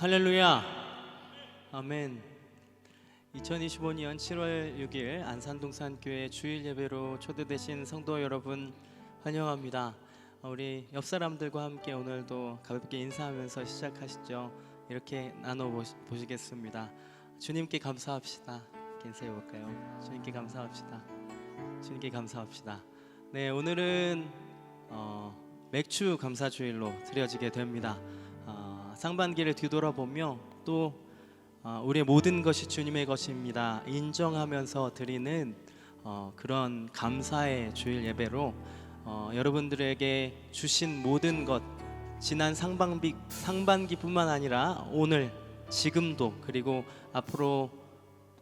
할렐루야. 아멘. 2025년 7월 6일 안산동산교회 주일 예배로 초대되신 성도 여러분 환영합니다. 우리 옆 사람들과 함께 오늘도 가볍게 인사하면서 시작하시죠. 이렇게 나눠보시겠습니다. 주님께 감사합시다. 이렇게 인사해볼까요? 주님께 감사합시다. 주님께 감사합시다. 네, 오늘은 맥주 감사주일로 드려지게 됩니다. 상반기를 뒤돌아보며 또 우리의 모든 것이 주님의 것입니다 인정하면서 드리는 그런 감사의 주일 예배로 여러분들에게 주신 모든 것, 지난 상반기뿐만 아니라 오늘, 지금도, 그리고 앞으로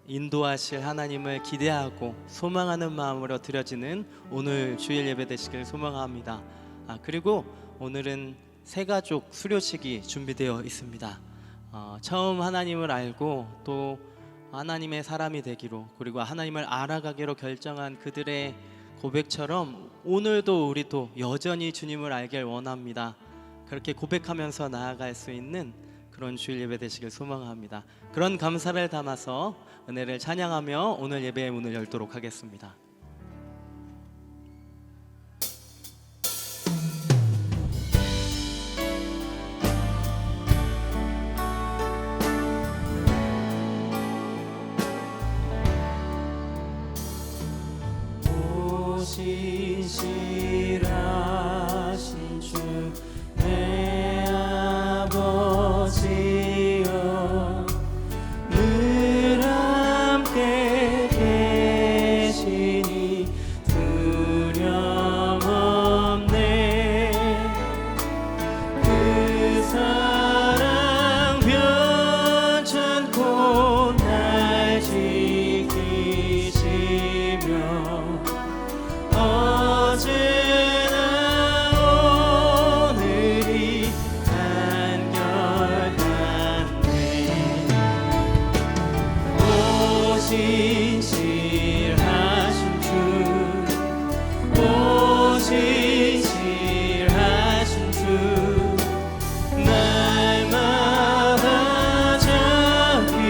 인도하실 하나님을 기대하고 소망하는 마음으로 드려지는 오늘 주일 예배 되시길 소망합니다. 그리고 오늘은 새가족 수료식이 준비되어 있습니다. 처음 하나님을 알고 또 하나님의 사람이 되기로, 그리고 하나님을 알아가기로 결정한 그들의 고백처럼 오늘도 우리도 여전히 주님을 알길 원합니다. 그렇게 고백하면서 나아갈 수 있는 그런 주일 예배 되시길 소망합니다. 그런 감사를 담아서 은혜를 찬양하며 오늘 예배의 문을 열도록 하겠습니다. 신실하신 주 내 아버지여, 늘 함께 계시니 두려움 없네. 그 사랑 변찮고 날 지키시며 어제나 오늘이 한결같네. 오 신실하신 주, 오 신실하신 주, 날마다 자비를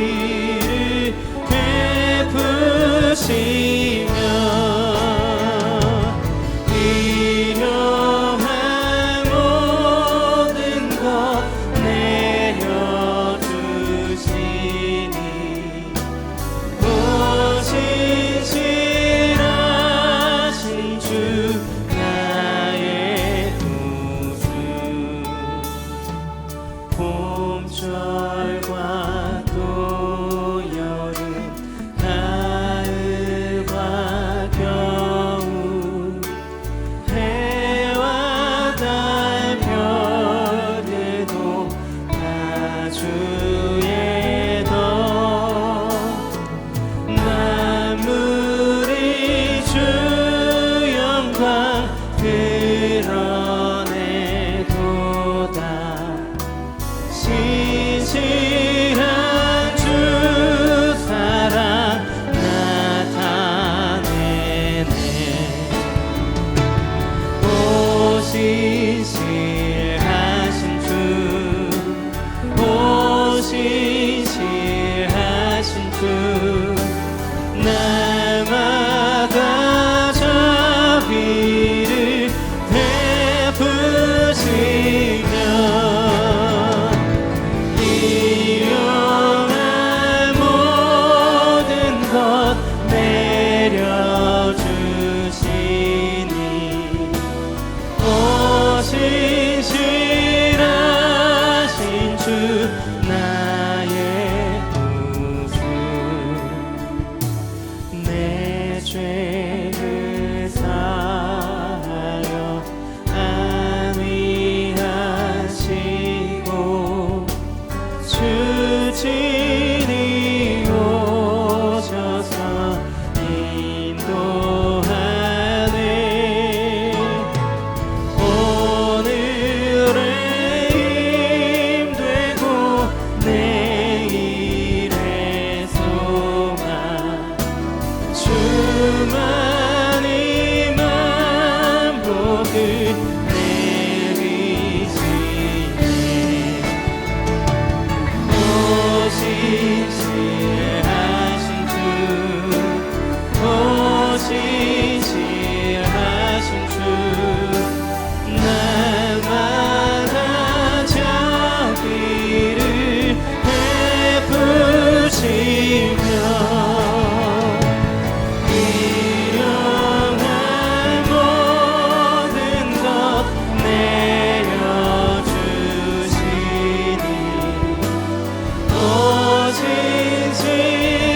베푸시며 봄철과 또 여름, 가을과 겨울, 해와 달 별들도 다 주의 덕. 만물이 주 영광 드러내도다. 신실한 주 사랑 나타내네. 오 신실하신 주, 오 신실하신 주, 날마다 자비를 베푸시며 죄를 사하여 안위하시고 주 친히 오셔서 인도하네. 오늘의 힘되고 내일의 소망, 주만이 만복을 내리시네. 신실하신 주 날마다 자비를 베푸시며 일용할 모든 것 내려주시니 오직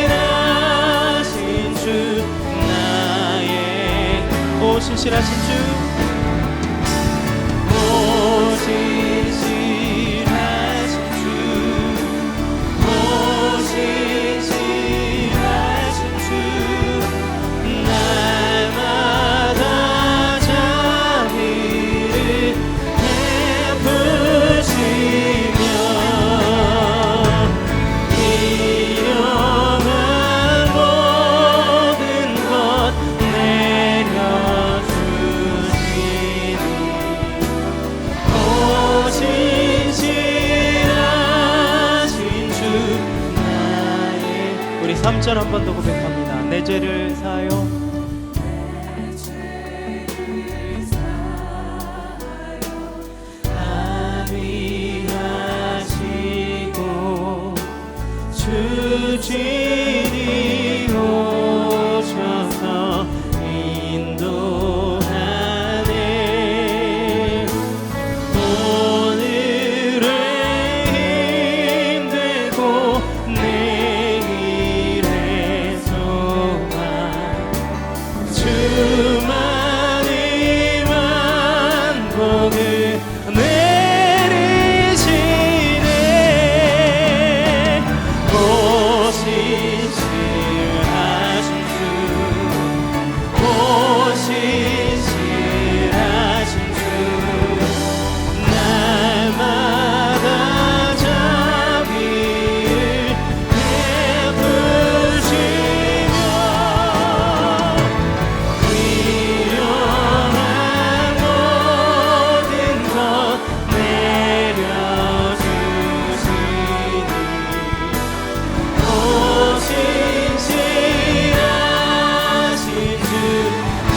신실하신 주 나의 오 신실하신 주 오 신실하신 주 오 신실하신 주 날마다 자비를 베푸시며 일용할 모든 것 내려주시니 오 신실하신 주 나의 우리 3절 한 번 더 고백합니다. 내 죄를 사하여 합의하시고 주진이 오셔서 인도하네 오늘의 힘들고 내일의 소망 주만이 만복을 내리시네 오 신실하신 주 오 신실하신 주 날마다 자비를 베푸시며 일용할 모든 것 내려주시니 오 신실하신 주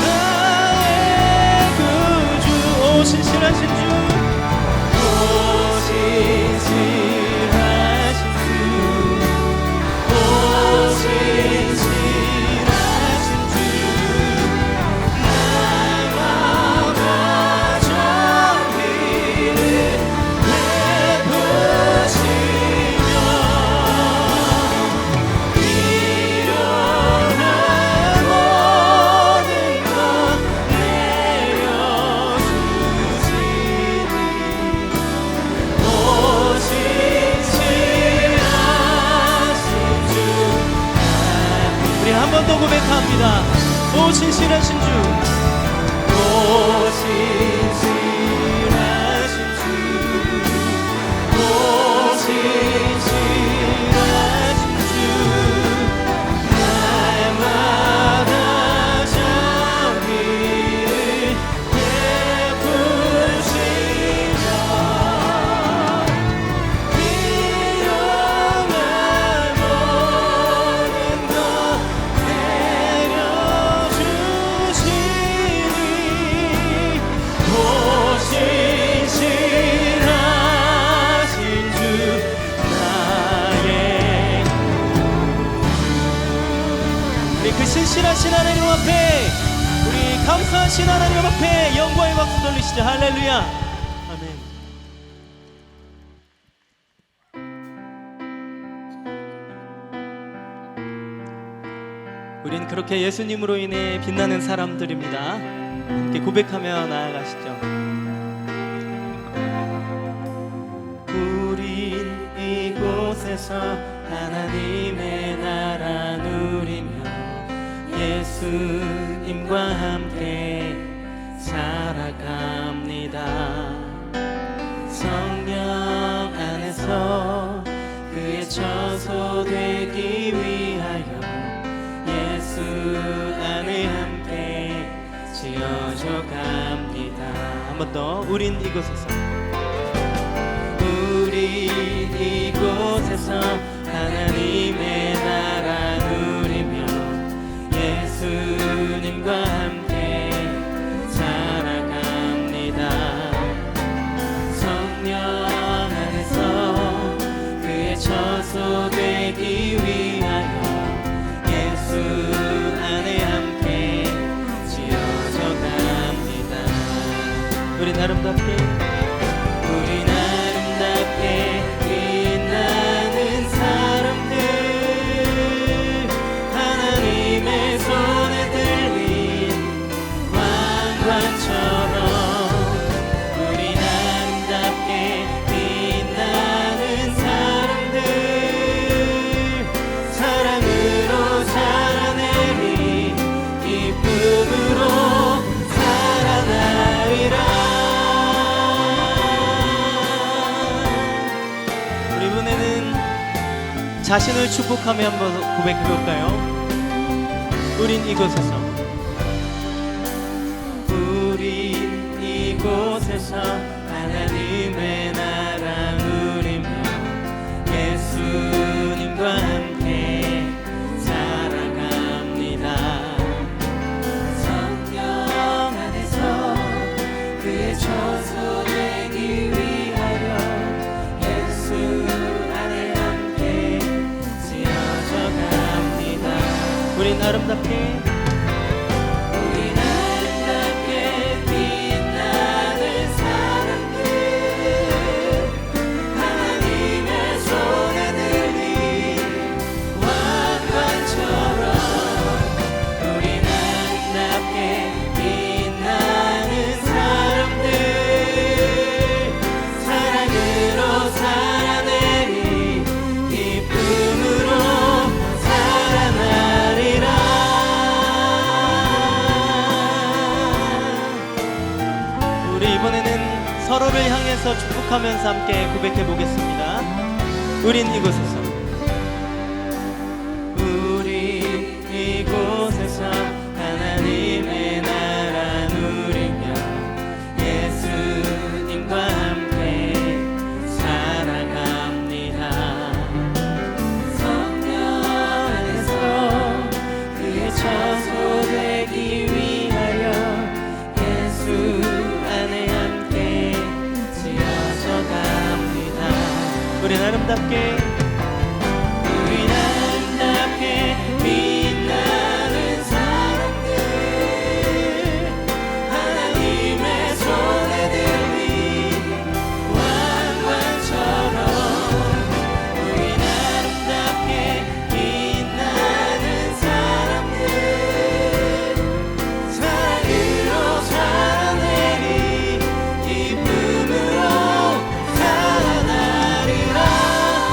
나의 구주 오 신실하신 주 오 신실하신 주 오 신실하신 주 날마다 자비를 베푸시며 일용할 모든 것 내려주시니 오 신실하신 주 우리 한 번 더 고백합니다. 오 신실하신 주 오 신실하신 주 오 신실하신 주 날마다 자비를 베푸시며 일용할 모든 것 내려주시니 오 신실하신 주 나의 우리 그 신실하신 하나님 앞에 우리 감사하신 하나님 앞에 영광의 박수 돌리시죠. 할렐루야 아멘. 우린 그렇게 예수님으로 인해 빛나는 사람들입니다. 함께 고백하며 나아가시죠. 우린 이곳에서 하나님의 나라 누리며 예수님과 함께 살아갑니다. 성령 안에서 그의 처소 되기 위하여 예수 안에 함께 지어져 갑니다. 한 번 더. 우린 이곳에서 하나님의 나라 누리며 예수님 아름답게 우린 아름답게 빛나는 사람들 하나님의 손에 들린 왕관처럼 우린 아름답게 빛나는 사람들 사랑으로 살아내리 기쁨으로 살아나리라. 우리 이번에는 자신을 축복하며 한번 고백해볼까요? 우린 이곳에서 우린 이곳에서 하나님의 나라 누리며 예수님과 함께 살아갑니다. 성령 안에서 그의 처소되기 위하여 예수 안에 함께 지어져 갑니다. 우린 아름답게 우린 아름답게 빛나는 사람들 하나님의 손에 들린 왕관처럼 우린 아름답게 빛나는 사람들 사랑으로 살아내리 기쁨으로 살아나리라. 우리 이번에는 서로를 향해서 축복하면서 함께 고백해 보겠습니다. 우린 이곳에서 우리 이곳에서 하나님의 나라 누리며 예수님과 함께 살아갑니다. 성령 안에서 그의 처소되기 위하여 예수 안에 함께 지어져 갑니다. 우린 아름답게 우린 아름답게 빛나는 사람들 하나님의 손에 들린 왕관처럼 우린 아름답게 빛나는 사람들 사랑으로 살아내리 기쁨으로 살아나리라.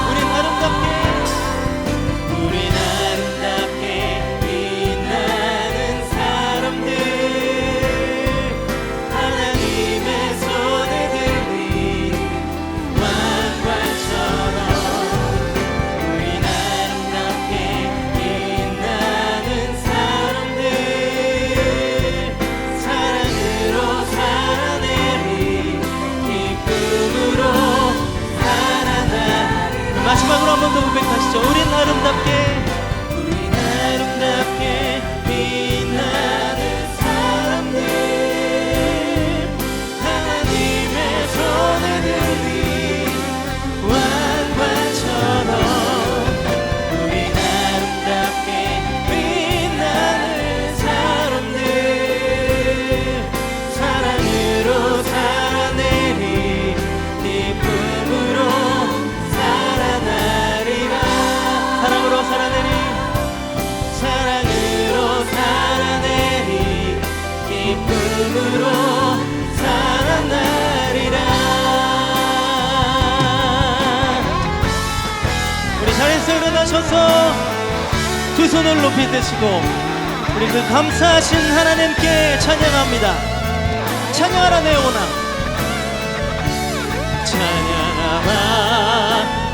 우린 아름답게 우린 아름답게 빛나는 사람들 하나님의 손에 들린 왕관처럼 우린 아름답게 빛나는 사람들 사랑으로 살아내리 기쁨으로 살아나리라. 마지막으로 한 번 더 고백하시죠. 우린 아름답게 우린 아름답게 빛나는 사람들 하나님의 손에 들린 왕관처럼 우린 아름답게 빛나는 사람들 사랑으로 살아내리 기쁨으로 살아나리라. 사랑으로 살아내리 사랑으로 살아내리 기쁨으로 살아나리라. 우리 자리에서 일어나셔서 두 손을 높이 드시고 우리 그 감사하신 하나님께 찬양합니다. 찬양하라 내 영혼아. 찬양하라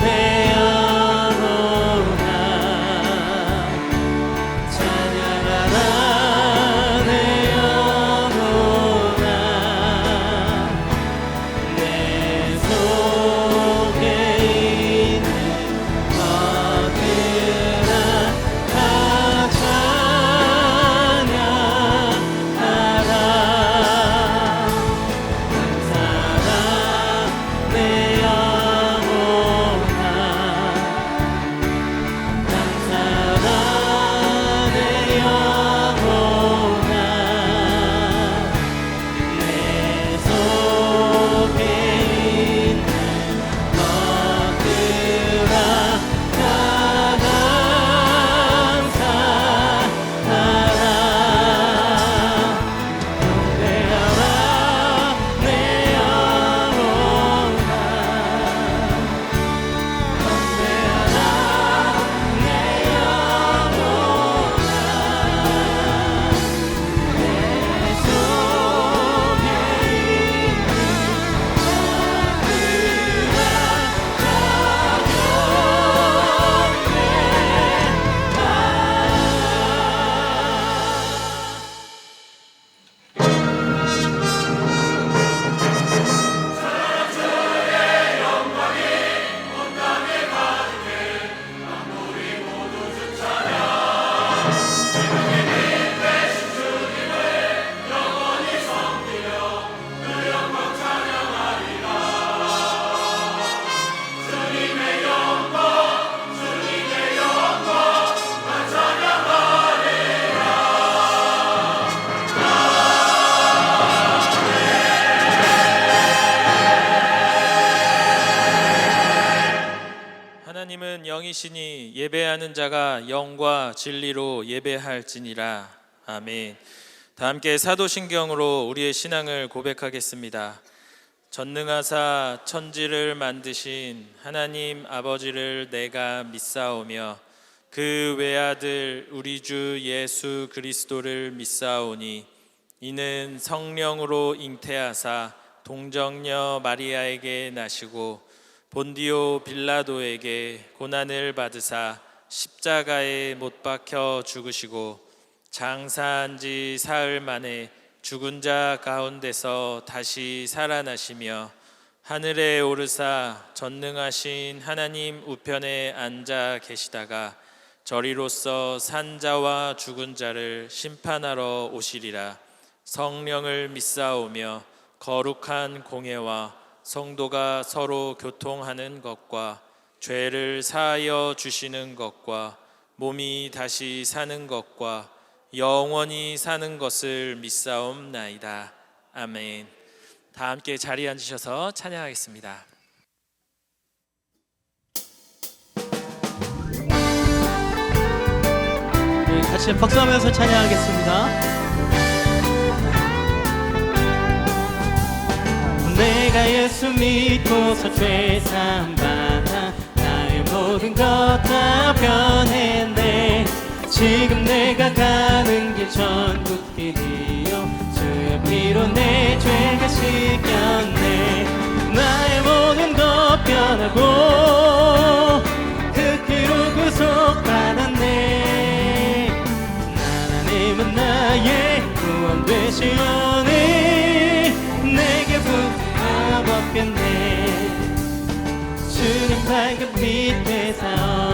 내 영혼아 찬양하라 내 영혼아 내 속에 있는 것들아 다 찬양하라. 감사라 내 영혼아 성령이시니 예배하는 자가 영과 진리로 예배할지니라. 아멘. 다 함께 사도신경으로 우리의 신앙을 고백하겠습니다. 전능하사 천지를 만드신 하나님 아버지를 내가 믿사오며 그 외아들 우리 주 예수 그리스도를 믿사오니 이는 성령으로 잉태하사 동정녀 마리아에게 나시고 본디오 빌라도에게 고난을 받으사 십자가에 못 박혀 죽으시고 장사한 지 사흘 만에 죽은 자 가운데서 다시 살아나시며 하늘에 오르사 전능하신 하나님 우편에 앉아 계시다가 저리로서 산 자와 죽은 자를 심판하러 오시리라. 성령을 믿사오며 거룩한 공예와 성도가 서로 교통하는 것과 죄를 사하여 주시는 것과 몸이 다시 사는 것과 영원히 사는 것을 믿사옵나이다. 아멘. 다 함께 자리에 앉으셔서 찬양하겠습니다. 네, 같이 박수하면서 찬양하겠습니다. 내가 예수 믿고서 죄 사함 받아 나의 모든 것 다 변했네. 지금 내가 가는 길 전국 길이요 주의 피로 내 죄가 씻겼네. 나의 모든 것 변하고 그 피로 구속받았네. 하나님은 나의 구원 되시오니 내게 부탁 없겠네. 주님 밝은 빛에서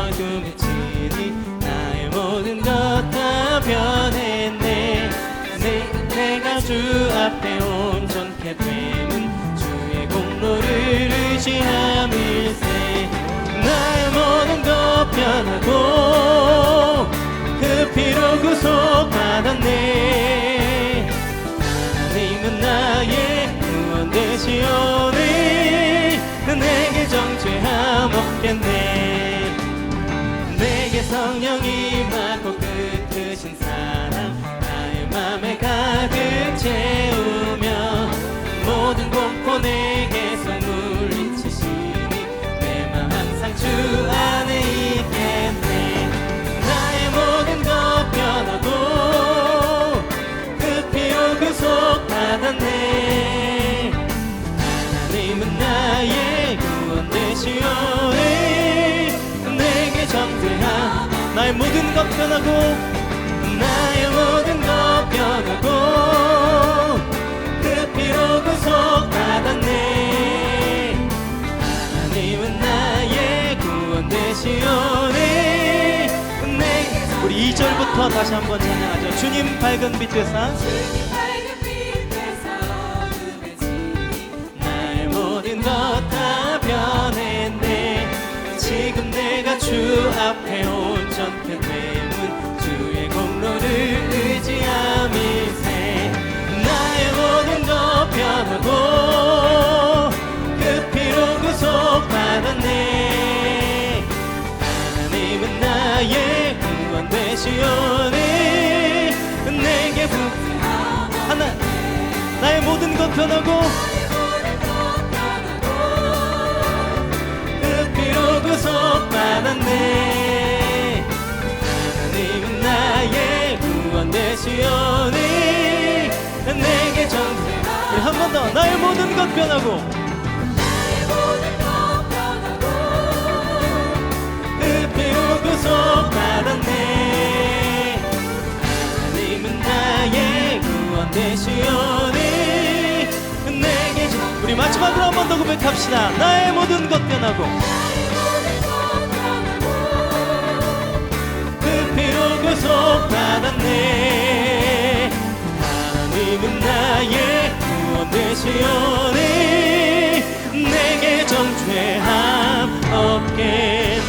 어둠에 지니 나의 모든 것 다 변했네. 내가 주 앞에 온전케 됨은 주의 공로를 의지함일세. 나의 모든 것 변하고 그 피로 구속받았네. 하나님은 나의 구원 되시오니 내게 정죄함 없겠네. 내게 성령이 임하고 끝으신 사랑 나의 맘에 가득 채우며 모든 공포 내게서 물리치시니 내 맘 항상 주 안에 있겠네. 나의 모든 것 변하고 그 피로 구속받았네. 하나님은 나의 구원 되시오니 내게 정죄함. 나의 모든 것 변하고 나의 모든 것 변하고 그 피로 구속받았네. 하나님은 나의 구원 되시오니 내게. 우리 2절부터 다시 한번 찬양하죠. 주님 밝은 빛에서 나의 모든 것 다 변했네. 지금 내가 주 앞에 온전케 됨은 주의 공로를 의지함일세. 나의 모든 것 변하고 그 피로 구속받았네. 하나님은 나의 구원 되시오니 내게 하나. 나의 모든 것 변하고 구속받았네. 하나님은 나의 구원 되시오니 내게 정죄. 한 번 더. 나의 모든 것 변하고 그 피로 구속받았네. 하나님은 나의 구원 되시오니 내게 정죄. 우리 마지막으로 한 번 더 고백합시다. 나의 모든 것 변하고 피로 구속받았네. 하나님은 나의 구원 되시오니 내게 정죄함 없겠네.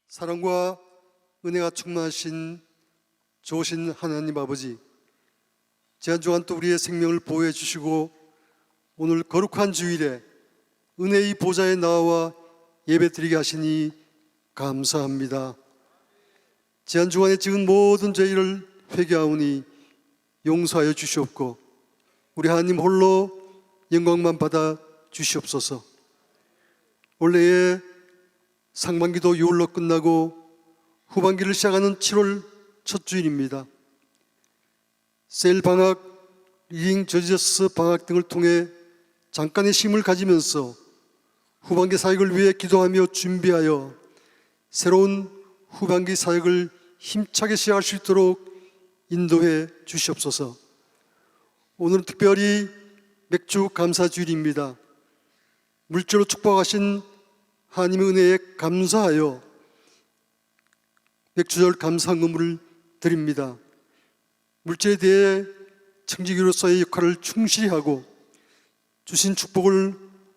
사랑과 은혜가 충만하신 좋으신 하나님 아버지, 지난 주간 또 우리의 생명을 보호해 주시고 오늘 거룩한 주일에 은혜의 보좌에 나와 예배드리게 하시니 감사합니다. 지난 주간에 지은 모든 죄를 회개하오니 용서하여 주시옵고 우리 하나님 홀로 영광만 받아 주시옵소서. 올해의 상반기도 6월로 끝나고 후반기를 시작하는 7월 첫 주일입니다. 셀 방학, 리딩 저지저스 방학 등을 통해 잠깐의 쉼을 가지면서 후반기 사역을 위해 기도하며 준비하여 새로운 후반기 사역을 힘차게 시작할 수 있도록 인도해 주시옵소서. 오늘은 특별히 맥주 감사주일입니다. 물질로 축복하신 하나님의 은혜에 감사하여 맥주절 감사금을 드립니다. 물질에 대해 청지기로서의 역할을 충실히 하고 주신 축복을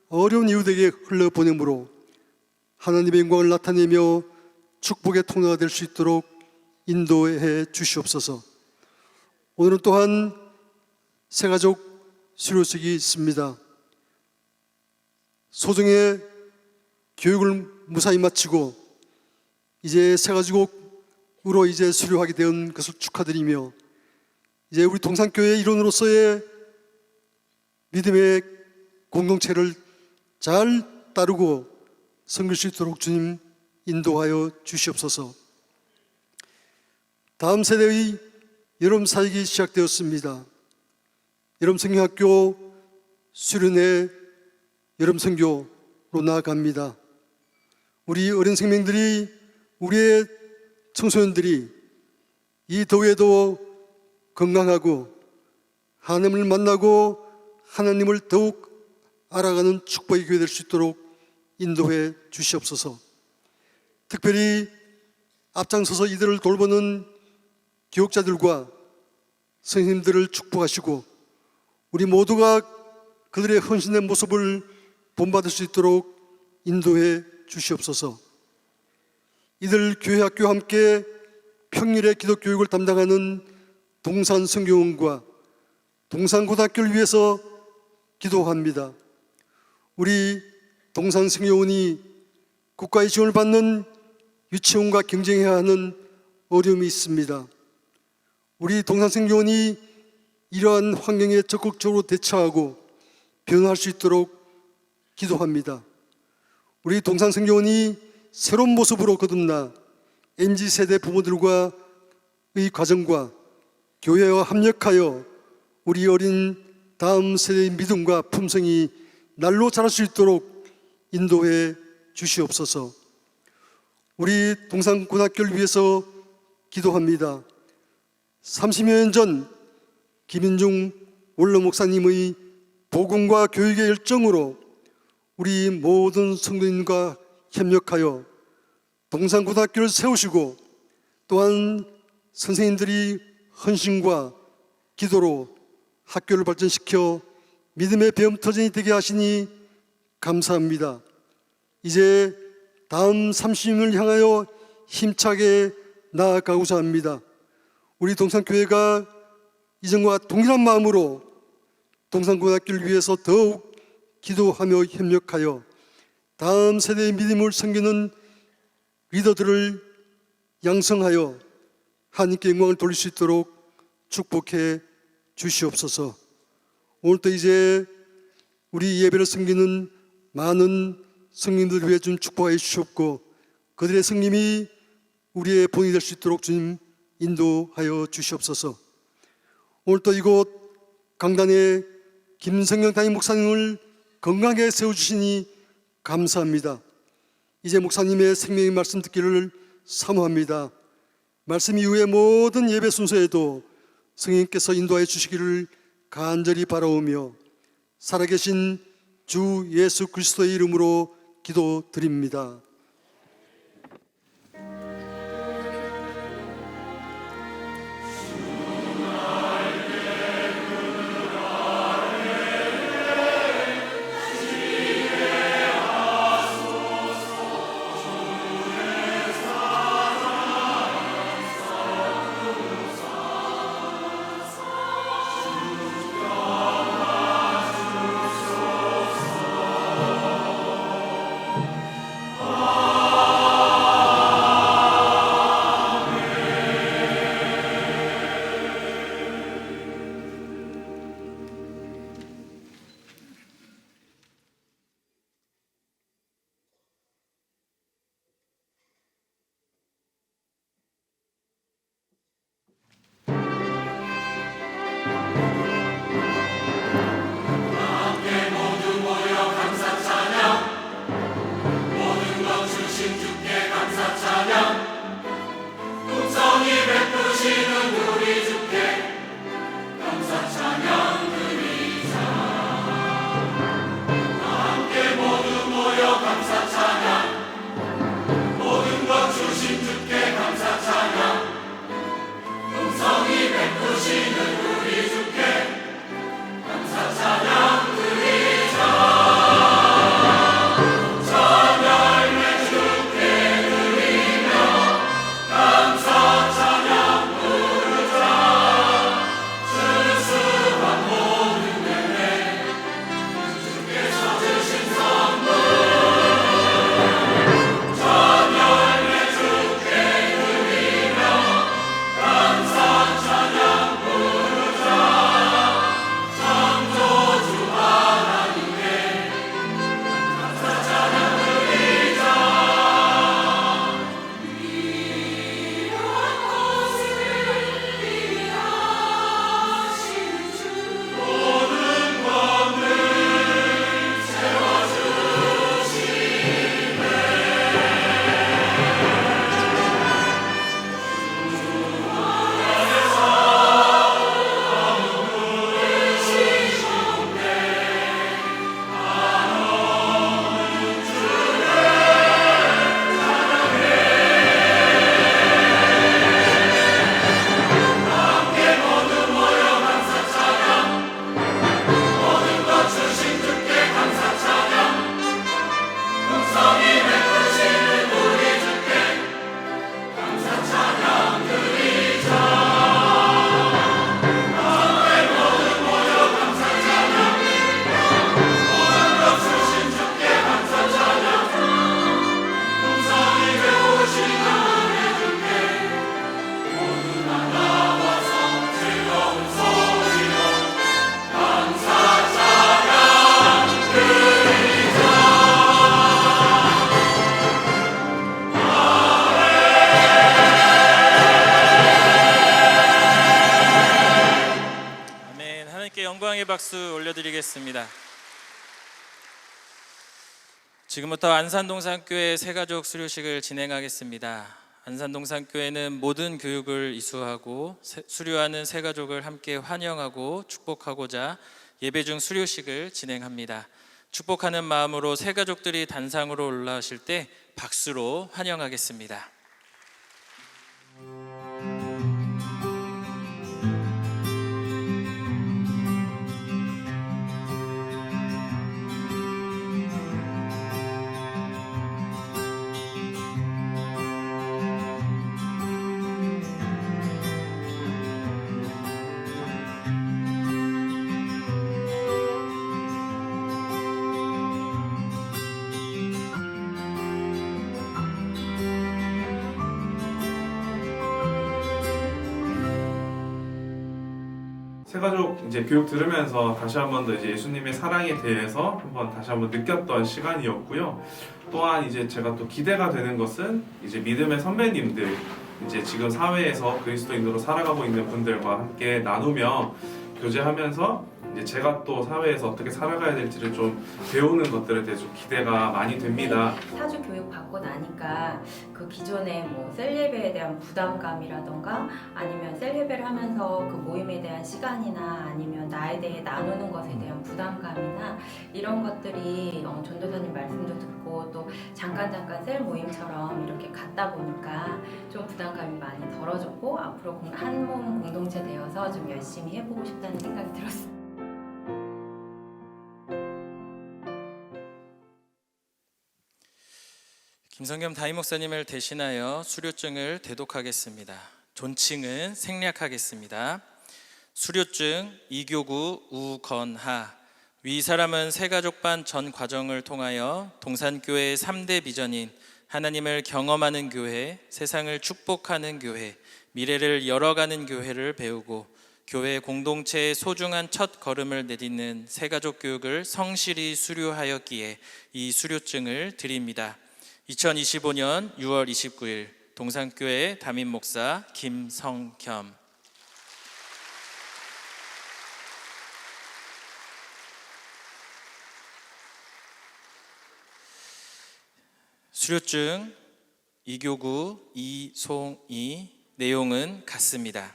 어려운 이웃에게 흘려보내므로 하나님의 영광을 나타내며 축복의 통로가 될 수 있도록 인도해 주시옵소서. 오늘은 또한 새가족 수료식이 있습니다. 소정의 교육을 무사히 마치고 이제 새가족으로 이제 수료하게 된 것을 축하드리며 이제 우리 동산교회 일원으로서의 믿음의 공동체를 잘 따르고 섬길 수 있도록 주님 인도하여 주시옵소서. 다음 세대의 여름 사역이 시작되었습니다. 여름 성경학교 수련회 여름 선교로 나아갑니다. 우리 어린 생명들이, 우리의 청소년들이 이 더위에도 건강하고 하나님을 만나고 하나님을 더욱 알아가는 축복의 교회 될 수 있도록 인도해 주시옵소서. 특별히 앞장서서 이들을 돌보는 교육자들과 선생님들을 축복하시고 우리 모두가 그들의 헌신된 모습을 본받을 수 있도록 인도해 주시옵소서. 이들 교회 학교와 함께 평일에 기독교육을 담당하는 동산성교원과 동산고등학교를 위해서 기도합니다. 우리 동산성교원이 국가의 지원을 받는 유치원과 경쟁해야 하는 어려움이 있습니다. 우리 동산성교원이 이러한 환경에 적극적으로 대처하고 변화할 수 있도록 기도합니다. 우리 동산성교원이 새로운 모습으로 거듭나 MZ세대 부모들과의 과정과 교회와 협력하여 우리 어린 다음 세대의 믿음과 품성이 날로 자랄 수 있도록 인도해 주시옵소서. 우리 동산고등학교를 위해서 기도합니다. 30여 년 전 김인중 원로 목사님의 복음과 교육의 열정으로 우리 모든 성도님과 협력하여 동산고등학교를 세우시고 또한 선생님들이 헌신과 기도로 학교를 발전시켜 믿음의 배움터전이 되게 하시니 감사합니다. 이제 다음 30년을 향하여 힘차게 나아가고자 합니다. 우리 동산교회가 이전과 동일한 마음으로 동산고등학교를 위해서 더욱 기도하며 협력하여 다음 세대의 믿음을 섬기는 리더들을 양성하여 하나님께 영광을 돌릴 수 있도록 축복해 주시옵소서. 오늘도 이제 우리 예배를 섬기는 많은 성님들을 위해 주님 축복하여 주시옵고 그들의 성님이 우리의 본이 될 수 있도록 주님 인도하여 주시옵소서. 오늘도 이곳 강단에 김성경 담임 목사님을 건강하게 세워주시니 감사합니다. 이제 목사님의 생명의 말씀 듣기를 사모합니다. 말씀 이후의 모든 예배 순서에도 성령님께서 인도하여 주시기를 간절히 바라오며 살아계신 주 예수 그리스도의 이름으로 기도드립니다. 박수 올려드리겠습니다. 지금부터 안산동산교회 새가족 수료식을 진행하겠습니다. 안산동산교회는 모든 교육을 이수하고 수료하는 새가족을 함께 환영하고 축복하고자 예배 중 수료식을 진행합니다. 축복하는 마음으로 새가족들이 단상으로 올라오실 때 박수로 환영하겠습니다. 새가족 이제 교육 들으면서 다시 한 번 더 이제 예수님의 사랑에 대해서 한번 다시 한번 느꼈던 시간이었고요. 또한 이제 제가 또 기대가 되는 것은 이제 믿음의 선배님들, 이제 지금 사회에서 그리스도인으로 살아가고 있는 분들과 함께 나누며 교제하면서 이제 제가 또 사회에서 어떻게 살아가야 될지를 좀 배우는 것들에 대해서 좀 기대가 많이 됩니다. 사주 교육 받고 나니까 그 기존에 뭐 셀예배에 대한 부담감이라던가 아니면 셀예배를 하면서 그 모임에 대한 시간이나 아니면 나에 대해 나누는 것에 대한 부담감이나 이런 것들이 전도사님 말씀도 듣고 또 잠깐 셀 모임처럼 이렇게 갔다 보니까 좀 부담감이 많이 덜어졌고 앞으로 한 몸 공동체 되어서 좀 열심히 해보고 싶다는 생각이 들었습니다. 김성겸 담임 목사님을 대신하여 수료증을 대독하겠습니다. 존칭은 생략하겠습니다. 수료증 이교구 우건하. 위 사람은 새가족반 전 과정을 통하여 동산교회의 3대 비전인 하나님을 경험하는 교회, 세상을 축복하는 교회, 미래를 열어가는 교회를 배우고 교회 공동체의 소중한 첫 걸음을 내딛는 새가족 교육을 성실히 수료하였기에 이 수료증을 드립니다. 2025년 6월 29일 동산교회 담임 목사 김성겸. 수료증 이교구 이송이. 내용은 같습니다.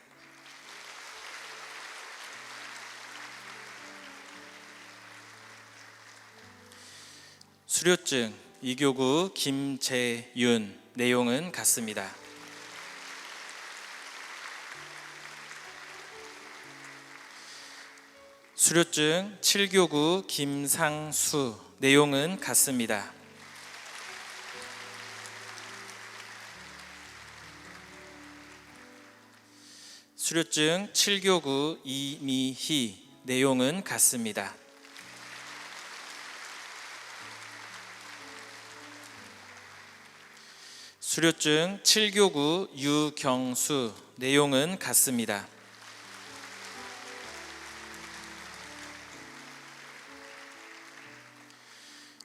수료증 이교구 김재윤. 내용은 같습니다. 수료증 7교구 김상수. 내용은 같습니다. 수료증 7교구 이미희. 내용은 같습니다. 수료증 7교구 유경수. 내용은 같습니다.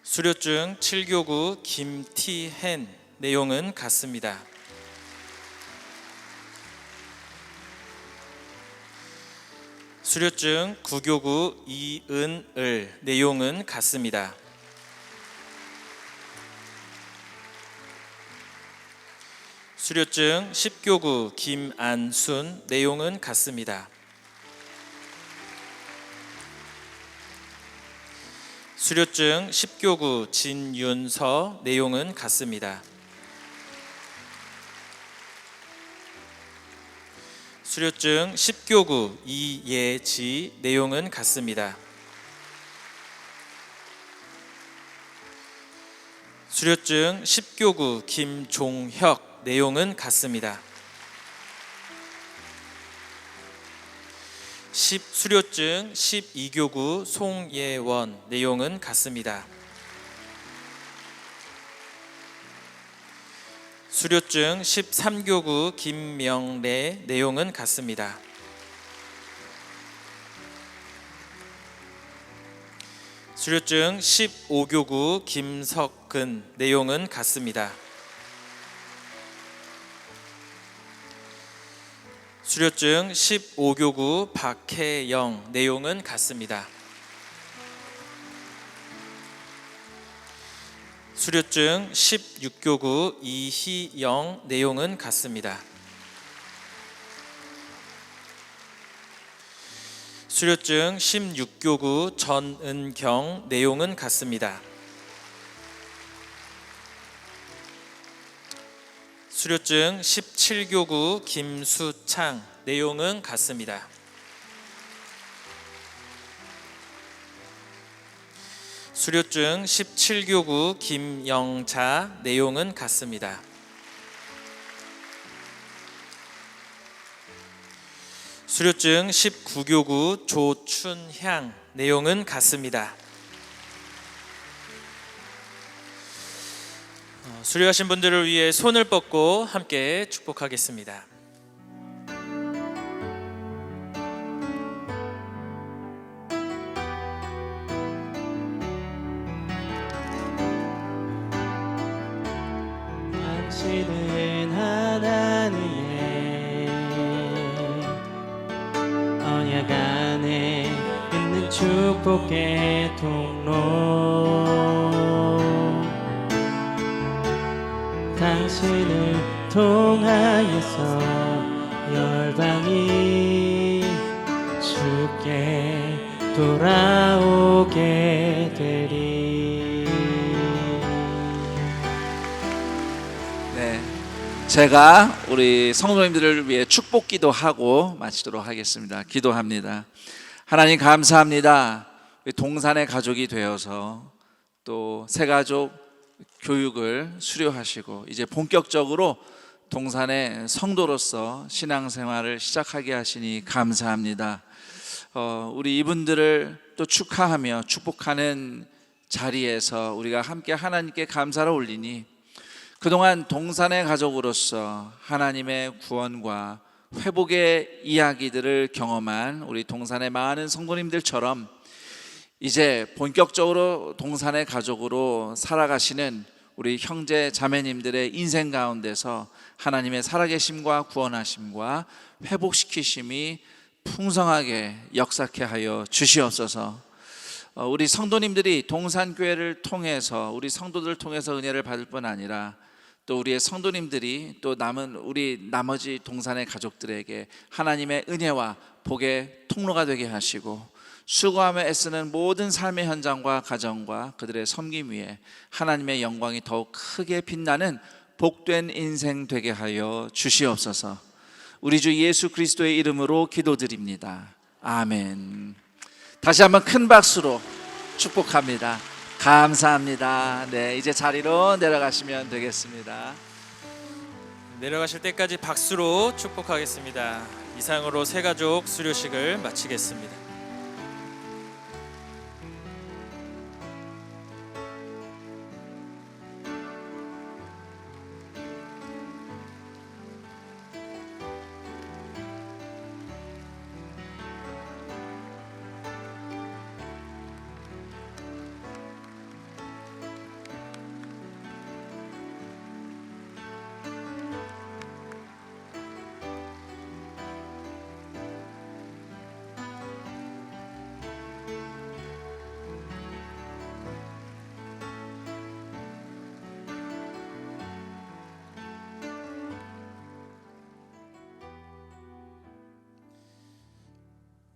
수료증 7교구 김티헨. 내용은 같습니다. 수료증 9교구 이은을. 내용은 같습니다. 수료증 10교구 김안순. 내용은 같습니다. 수료증 10교구 진윤서. 내용은 같습니다. 수료증 10교구 이예지. 내용은 같습니다. 수료증 10교구 김종혁. 내용은 같습니다. 수료증 12교구 송예원. 내용은 같습니다. 수료증 13교구 김명래. 내용은 같습니다. 수료증 15교구 김석근. 내용은 같습니다. 수료증 15교구 박혜영 내용은 같습니다. 수료증 16교구 이희영 내용은 같습니다. 수료증 16교구 전은경 내용은 같습니다. 수료증 17교구 김수창 내용은 같습니다. 수료증 17교구 김영자 내용은 같습니다. 수료증 19교구 조춘향 내용은 같습니다. 수료하신 분들을 위해 손을 뻗고 함께 축복하겠습니다. 당신은 하나님의 언약 안에 있는 축복의 통로, 당신을 통하여서 열방이 주께 돌아오게 되리. 네, 제가 우리 성도님들을 위해 축복 기도하고 마치도록 하겠습니다. 기도합니다. 하나님 감사합니다. 우리 동산의 가족이 되어서 또 새가족 교육을 수료하시고 이제 본격적으로 동산의 성도로서 신앙생활을 시작하게 하시니 감사합니다. 우리 이분들을 또 축하하며 축복하는 자리에서 우리가 함께 하나님께 감사를 올리니 그동안 동산의 가족으로서 하나님의 구원과 회복의 이야기들을 경험한 우리 동산의 많은 성도님들처럼 이제 본격적으로 동산의 가족으로 살아가시는 우리 형제 자매님들의 인생 가운데서 하나님의 살아계심과 구원하심과 회복시키심이 풍성하게 역사케 하여 주시옵소서. 우리 성도님들이 동산교회를 통해서 우리 성도들을 통해서 은혜를 받을 뿐 아니라 또 우리의 성도님들이 또 남은 우리 나머지 동산의 가족들에게 하나님의 은혜와 복의 통로가 되게 하시고 수고하며 애쓰는 모든 삶의 현장과 가정과 그들의 섬김 위에 하나님의 영광이 더욱 크게 빛나는 복된 인생 되게 하여 주시옵소서. 우리 주 예수 그리스도의 이름으로 기도드립니다. 아멘. 다시 한번 큰 박수로 축복합니다. 감사합니다. 네, 이제 자리로 내려가시면 되겠습니다. 내려가실 때까지 박수로 축복하겠습니다. 이상으로 새가족 수료식을 마치겠습니다.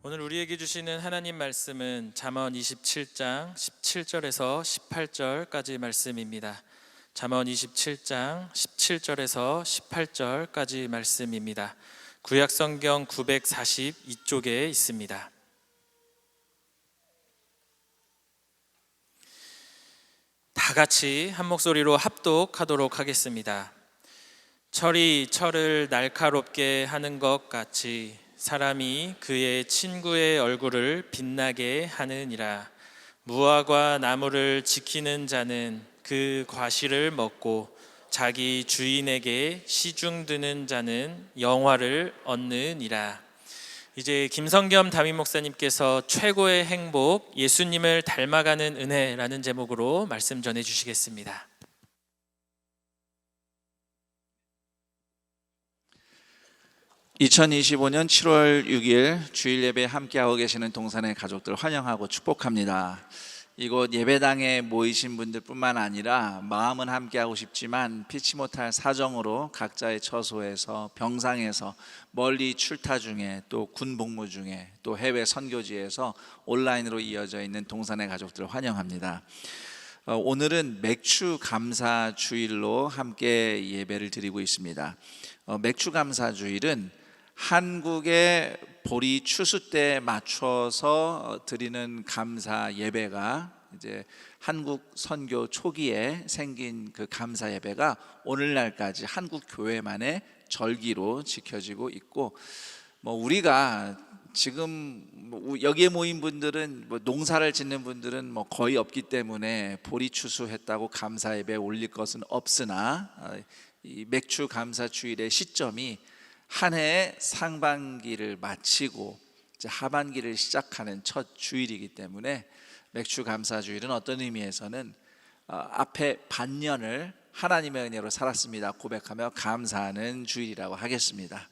오늘 우리에게 주시는 하나님 말씀은 잠언 27장 17절에서 18절까지 말씀입니다. 잠언 27장 17절에서 18절까지 말씀입니다. 구약성경 942쪽에 있습니다. 다 같이 한 목소리로 합독하도록 하겠습니다. 철이 철을 날카롭게 하는 것 같이 사람이 그의 친구의 얼굴을 빛나게 하느니라. 무화과 나무를 지키는 자는 그 과실을 먹고 자기 주인에게 시중드는 자는 영화를 얻느니라. 이제 김성겸 담임 목사님께서 최고의 행복, 예수님을 닮아가는 은혜라는 제목으로 말씀 전해 주시겠습니다. 2025년 7월 6일 주일 예배 함께하고 계시는 동산의 가족들 환영하고 축복합니다. 이곳 예배당에 모이신 분들뿐만 아니라 마음은 함께하고 싶지만 피치 못할 사정으로 각자의 처소에서 병상에서 멀리 출타 중에 또 군 복무 중에 또 해외 선교지에서 온라인으로 이어져 있는 동산의 가족들 환영합니다. 오늘은 맥주 감사 주일로 함께 예배를 드리고 있습니다. 맥주 감사 주일은 한국의 보리 추수 때 맞춰서 드리는 감사 예배가 이제 한국 선교 초기에 생긴 그 감사 예배가 오늘날까지 한국 교회만의 절기로 지켜지고 있고, 우리가 지금 여기에 모인 분들은 농사를 짓는 분들은 거의 없기 때문에 보리 추수했다고 감사 예배 올릴 것은 없으나 이 맥주 감사 주일의 시점이 한 해의 상반기를 마치고 이제 하반기를 시작하는 첫 주일이기 때문에 맥주 감사 주일은 어떤 의미에서는 앞에 반년을 하나님의 은혜로 살았습니다 고백하며 감사하는 주일이라고 하겠습니다.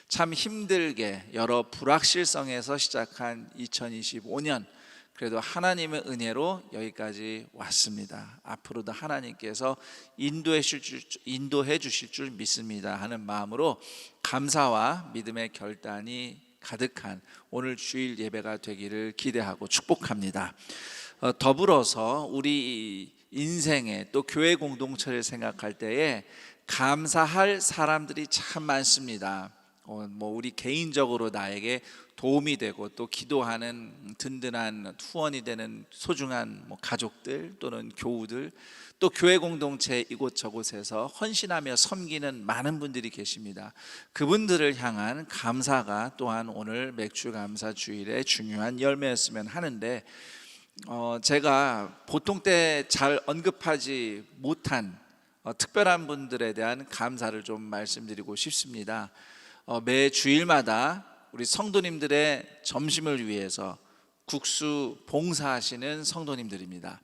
참 힘들게 여러 불확실성에서 시작한 2025년, 그래도 하나님의 은혜로 여기까지 왔습니다. 앞으로도 하나님께서 인도해 주실 줄 믿습니다 하는 마음으로 감사와 믿음의 결단이 가득한 오늘 주일 예배가 되기를 기대하고 축복합니다. 더불어서 우리 인생에 또 교회 공동체를 생각할 때에 감사할 사람들이 참 많습니다. 우리 개인적으로 나에게 도움이 되고 또 기도하는 든든한 후원이 되는 소중한 가족들 또는 교우들, 또 교회 공동체 이곳저곳에서 헌신하며 섬기는 많은 분들이 계십니다. 그분들을 향한 감사가 또한 오늘 맥주 감사 주일의 중요한 열매였으면 하는데, 제가 보통 때 잘 언급하지 못한 특별한 분들에 대한 감사를 좀 말씀드리고 싶습니다. 매 주일마다 우리 성도님들의 점심을 위해서 국수 봉사하시는 성도님들입니다.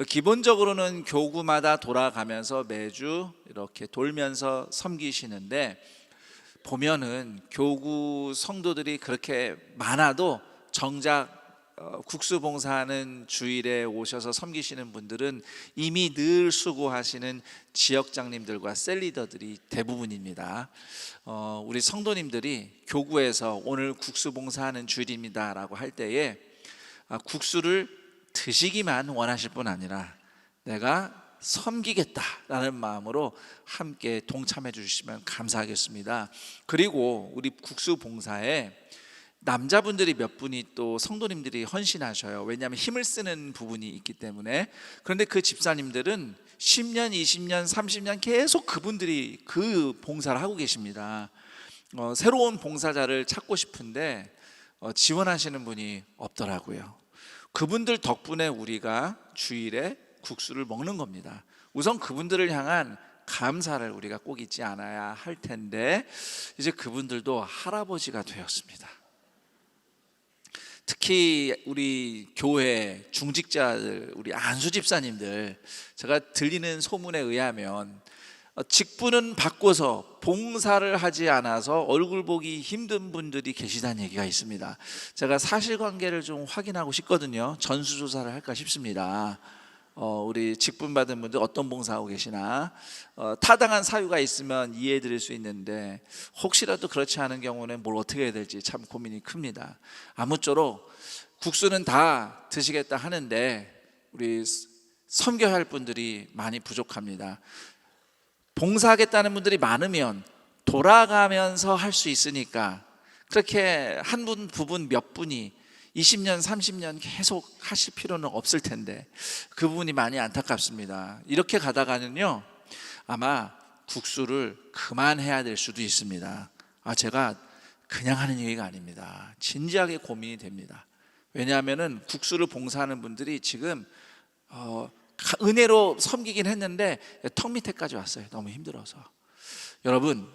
기본적으로는 교구마다 돌아가면서 매주 이렇게 돌면서 섬기시는데, 보면은 교구 성도들이 그렇게 많아도 정작 국수 봉사하는 주일에 오셔서 섬기시는 분들은 이미 늘 수고하시는 지역장님들과 셀리더들이 대부분입니다. 우리 성도님들이 교구에서 오늘 국수 봉사하는 주일입니다 라고 할 때에 국수를 드시기만 원하실 뿐 아니라 내가 섬기겠다라는 마음으로 함께 동참해 주시면 감사하겠습니다. 그리고 우리 국수 봉사에 남자분들이 몇 분이 또 성도님들이 헌신하셔요. 왜냐하면 힘을 쓰는 부분이 있기 때문에. 그런데 그 집사님들은 10년, 20년, 30년 계속 그분들이 그 봉사를 하고 계십니다. 새로운 봉사자를 찾고 싶은데 지원하시는 분이 없더라고요. 그분들 덕분에 우리가 주일에 국수를 먹는 겁니다. 우선 그분들을 향한 감사를 우리가 꼭 잊지 않아야 할 텐데, 이제 그분들도 할아버지가 되었습니다. 특히 우리 교회 중직자들, 우리 안수 집사님들, 제가 들리는 소문에 의하면 직분은 바꿔서 봉사를 하지 않아서 얼굴 보기 힘든 분들이 계시다는 얘기가 있습니다. 제가 사실관계를 좀 확인하고 싶거든요. 전수조사를 할까 싶습니다. 우리 직분 받은 분들 어떤 봉사하고 계시나, 타당한 사유가 있으면 이해해 드릴 수 있는데 혹시라도 그렇지 않은 경우는 뭘 어떻게 해야 될지 참 고민이 큽니다. 아무쪼록 국수는 다 드시겠다 하는데 우리 섬겨야 할 분들이 많이 부족합니다. 봉사하겠다는 분들이 많으면 돌아가면서 할 수 있으니까 그렇게 한 분, 부분 몇 분이 20년, 30년 계속 하실 필요는 없을 텐데 그 부분이 많이 안타깝습니다. 이렇게 가다가는요 아마 국수를 그만해야 될 수도 있습니다. 제가 그냥 하는 얘기가 아닙니다. 진지하게 고민이 됩니다. 왜냐하면은 국수를 봉사하는 분들이 지금 은혜로 섬기긴 했는데 턱 밑에까지 왔어요. 너무 힘들어서. 여러분,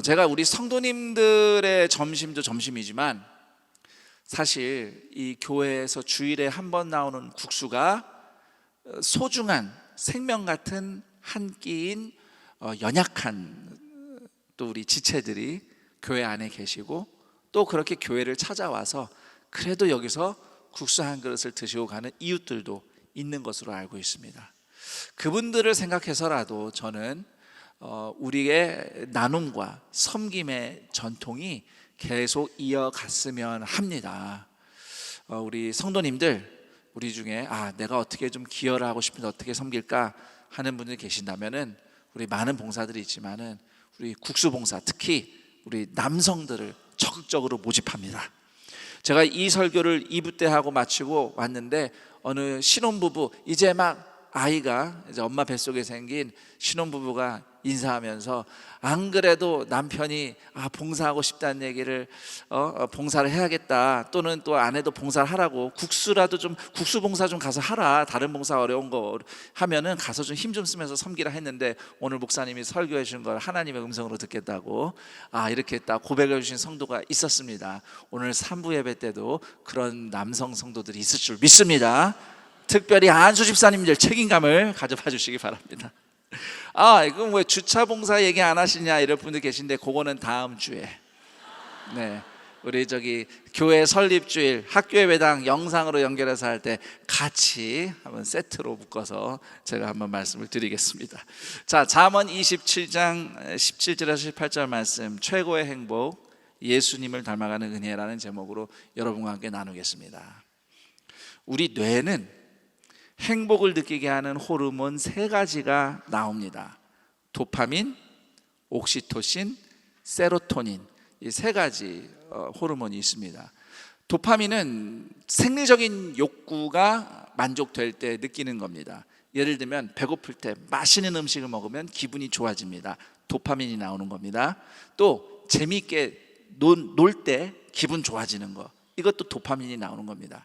제가 우리 성도님들의 점심도 점심이지만 사실 이 교회에서 주일에 한 번 나오는 국수가 소중한 생명 같은 한 끼인 연약한 또 우리 지체들이 교회 안에 계시고 또 그렇게 교회를 찾아와서 그래도 여기서 국수 한 그릇을 드시고 가는 이웃들도 있는 것으로 알고 있습니다. 그분들을 생각해서라도 저는 우리의 나눔과 섬김의 전통이 계속 이어갔으면 합니다. 우리 성도님들, 우리 중에 내가 어떻게 좀 기여를 하고 싶은데 어떻게 섬길까 하는 분들이 계신다면은 우리 많은 봉사들이 있지만은 우리 국수봉사, 특히 우리 남성들을 적극적으로 모집합니다. 제가 이 설교를 2부 때 하고 마치고 왔는데 어느 신혼부부, 이제 막 아이가 이제 엄마 뱃속에 생긴 신혼부부가 인사하면서 안 그래도 남편이 봉사하고 싶다는 얘기를 봉사를 해야겠다, 또는 또 아내도 봉사를 하라고, 국수라도 좀 국수 봉사 좀 가서 하라, 다른 봉사 어려운 거 하면은 가서 좀 힘 좀 쓰면서 섬기라 했는데 오늘 목사님이 설교해 주신 걸 하나님의 음성으로 듣겠다고 이렇게 딱 고백해 주신 성도가 있었습니다. 오늘 3부 예배 때도 그런 남성 성도들이 있을 줄 믿습니다. 특별히 안수 집사님들 책임감을 가져봐 주시기 바랍니다. 이건 왜 주차 봉사 얘기 안 하시냐 이럴 분들 계신데 그거는 다음 주에. 네, 우리 저기 교회 설립주일 학교 예배당 영상으로 연결해서 할 때 같이 한번 세트로 묶어서 제가 한번 말씀을 드리겠습니다. 자, 잠언 27장 17절에서 18절 말씀, 최고의 행복, 예수님을 닮아가는 은혜라는 제목으로 여러분과 함께 나누겠습니다. 우리 뇌는 행복을 느끼게 하는 호르몬 3가지가 나옵니다. 도파민, 옥시토신, 세로토닌, 이 3가지 호르몬이 있습니다. 도파민은 생리적인 욕구가 만족될 때 느끼는 겁니다. 예를 들면 배고플 때 맛있는 음식을 먹으면 기분이 좋아집니다. 도파민이 나오는 겁니다. 또 재미있게 놀 때 기분 좋아지는 거, 이것도 도파민이 나오는 겁니다.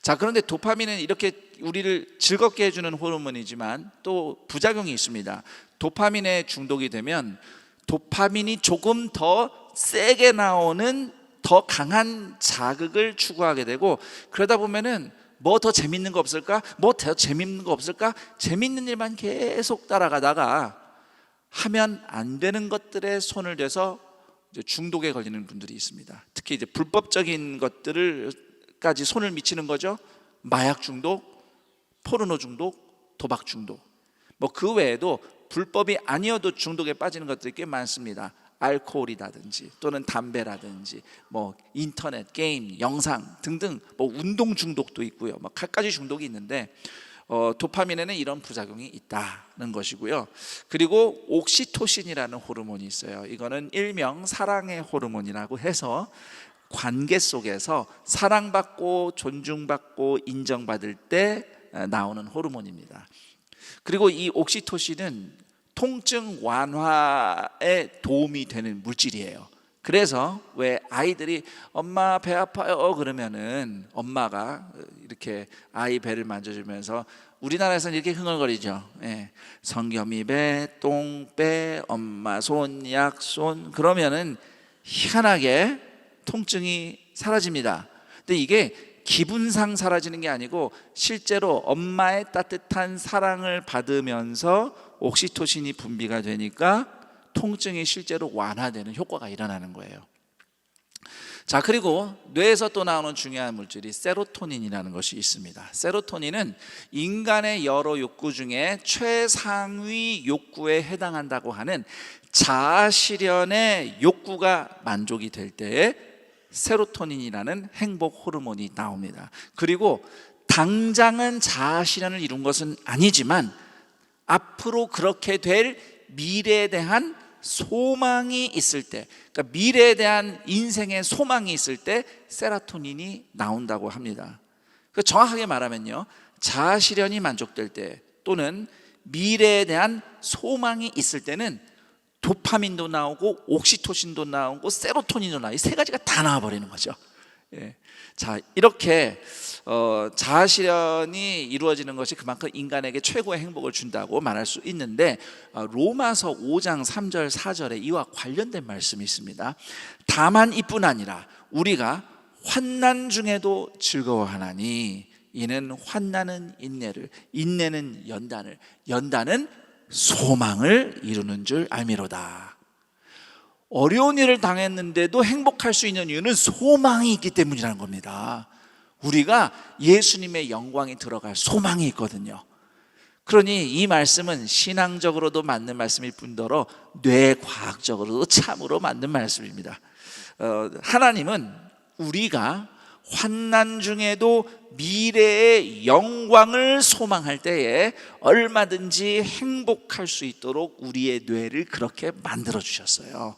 자, 그런데 도파민은 이렇게 우리를 즐겁게 해주는 호르몬이지만 또 부작용이 있습니다. 도파민에 중독이 되면 도파민이 조금 더 세게 나오는 더 강한 자극을 추구하게 되고, 그러다 보면은 뭐 더 재밌는 거 없을까? 뭐 더 재밌는 거 없을까? 재밌는 일만 계속 따라가다가 하면 안 되는 것들에 손을 대서 중독에 걸리는 분들이 있습니다. 특히 이제 불법적인 것들을까지 손을 미치는 거죠. 마약 중독, 포르노 중독, 도박 중독. 뭐 그 외에도 불법이 아니어도 중독에 빠지는 것들이 꽤 많습니다. 알코올이라든지 또는 담배라든지 뭐 인터넷, 게임, 영상 등등, 뭐 운동 중독도 있고요. 뭐 갖가지 중독이 있는데 도파민에는 이런 부작용이 있다는 것이고요. 그리고 옥시토신이라는 호르몬이 있어요. 이거는 일명 사랑의 호르몬이라고 해서 관계 속에서 사랑받고 존중받고 인정받을 때 나오는 호르몬입니다. 그리고 이 옥시토신은 통증 완화에 도움이 되는 물질이에요. 그래서 왜 아이들이 엄마 배 아파요 그러면은 엄마가 이렇게 아이 배를 만져주면서, 우리나라에서는 이렇게 흥얼거리죠. 성겸이 배, 똥배, 엄마 손, 약손, 그러면은 희한하게 통증이 사라집니다. 근데 이게 기분상 사라지는 게 아니고 실제로 엄마의 따뜻한 사랑을 받으면서 옥시토신이 분비가 되니까 통증이 실제로 완화되는 효과가 일어나는 거예요. 자, 그리고 뇌에서 또 나오는 중요한 물질이 세로토닌이라는 것이 있습니다. 세로토닌은 인간의 여러 욕구 중에 최상위 욕구에 해당한다고 하는 자아실현의 욕구가 만족이 될 때에 세로토닌이라는 행복 호르몬이 나옵니다. 그리고 당장은 자아실현을 이룬 것은 아니지만 앞으로 그렇게 될 미래에 대한 소망이 있을 때, 그러니까 미래에 대한 인생의 소망이 있을 때 세로토닌이 나온다고 합니다. 정확하게 말하면요, 자아실현이 만족될 때 또는 미래에 대한 소망이 있을 때는 도파민도 나오고 옥시토신도 나오고 세로토닌도 나오고 이 3가지가 다 나와버리는 거죠. 자, 이렇게 자아실현이 이루어지는 것이 그만큼 인간에게 최고의 행복을 준다고 말할 수 있는데, 로마서 5장 3절 4절에 이와 관련된 말씀이 있습니다. 다만 이뿐 아니라 우리가 환난 중에도 즐거워하나니 이는 환난은 인내를, 인내는 연단을, 연단은 소망을 이루는 줄 알미로다. 어려운 일을 당했는데도 행복할 수 있는 이유는 소망이 있기 때문이라는 겁니다. 우리가 예수님의 영광에 들어갈 소망이 있거든요. 그러니 이 말씀은 신앙적으로도 맞는 말씀일 뿐더러 뇌과학적으로도 참으로 맞는 말씀입니다. 하나님은 우리가 환난 중에도 미래의 영광을 소망할 때에 얼마든지 행복할 수 있도록 우리의 뇌를 그렇게 만들어 주셨어요.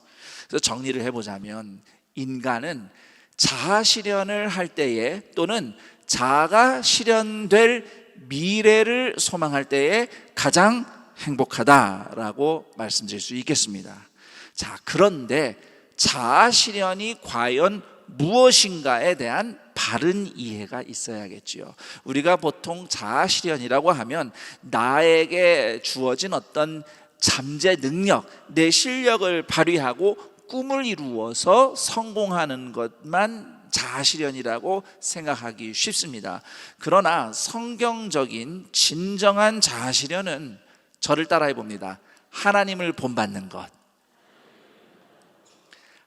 그래서 정리를 해보자면 인간은 자아 실현을 할 때에 또는 자아가 실현될 미래를 소망할 때에 가장 행복하다라고 말씀드릴 수 있겠습니다. 자, 그런데 자아 실현이 과연 무엇인가에 대한 바른 이해가 있어야겠지요. 우리가 보통 자아 실현이라고 하면 나에게 주어진 어떤 잠재 능력, 내 실력을 발휘하고 꿈을 이루어서 성공하는 것만 자아 실현이라고 생각하기 쉽습니다. 그러나 성경적인 진정한 자아 실현은 저를 따라해 봅니다. 하나님을 본받는 것.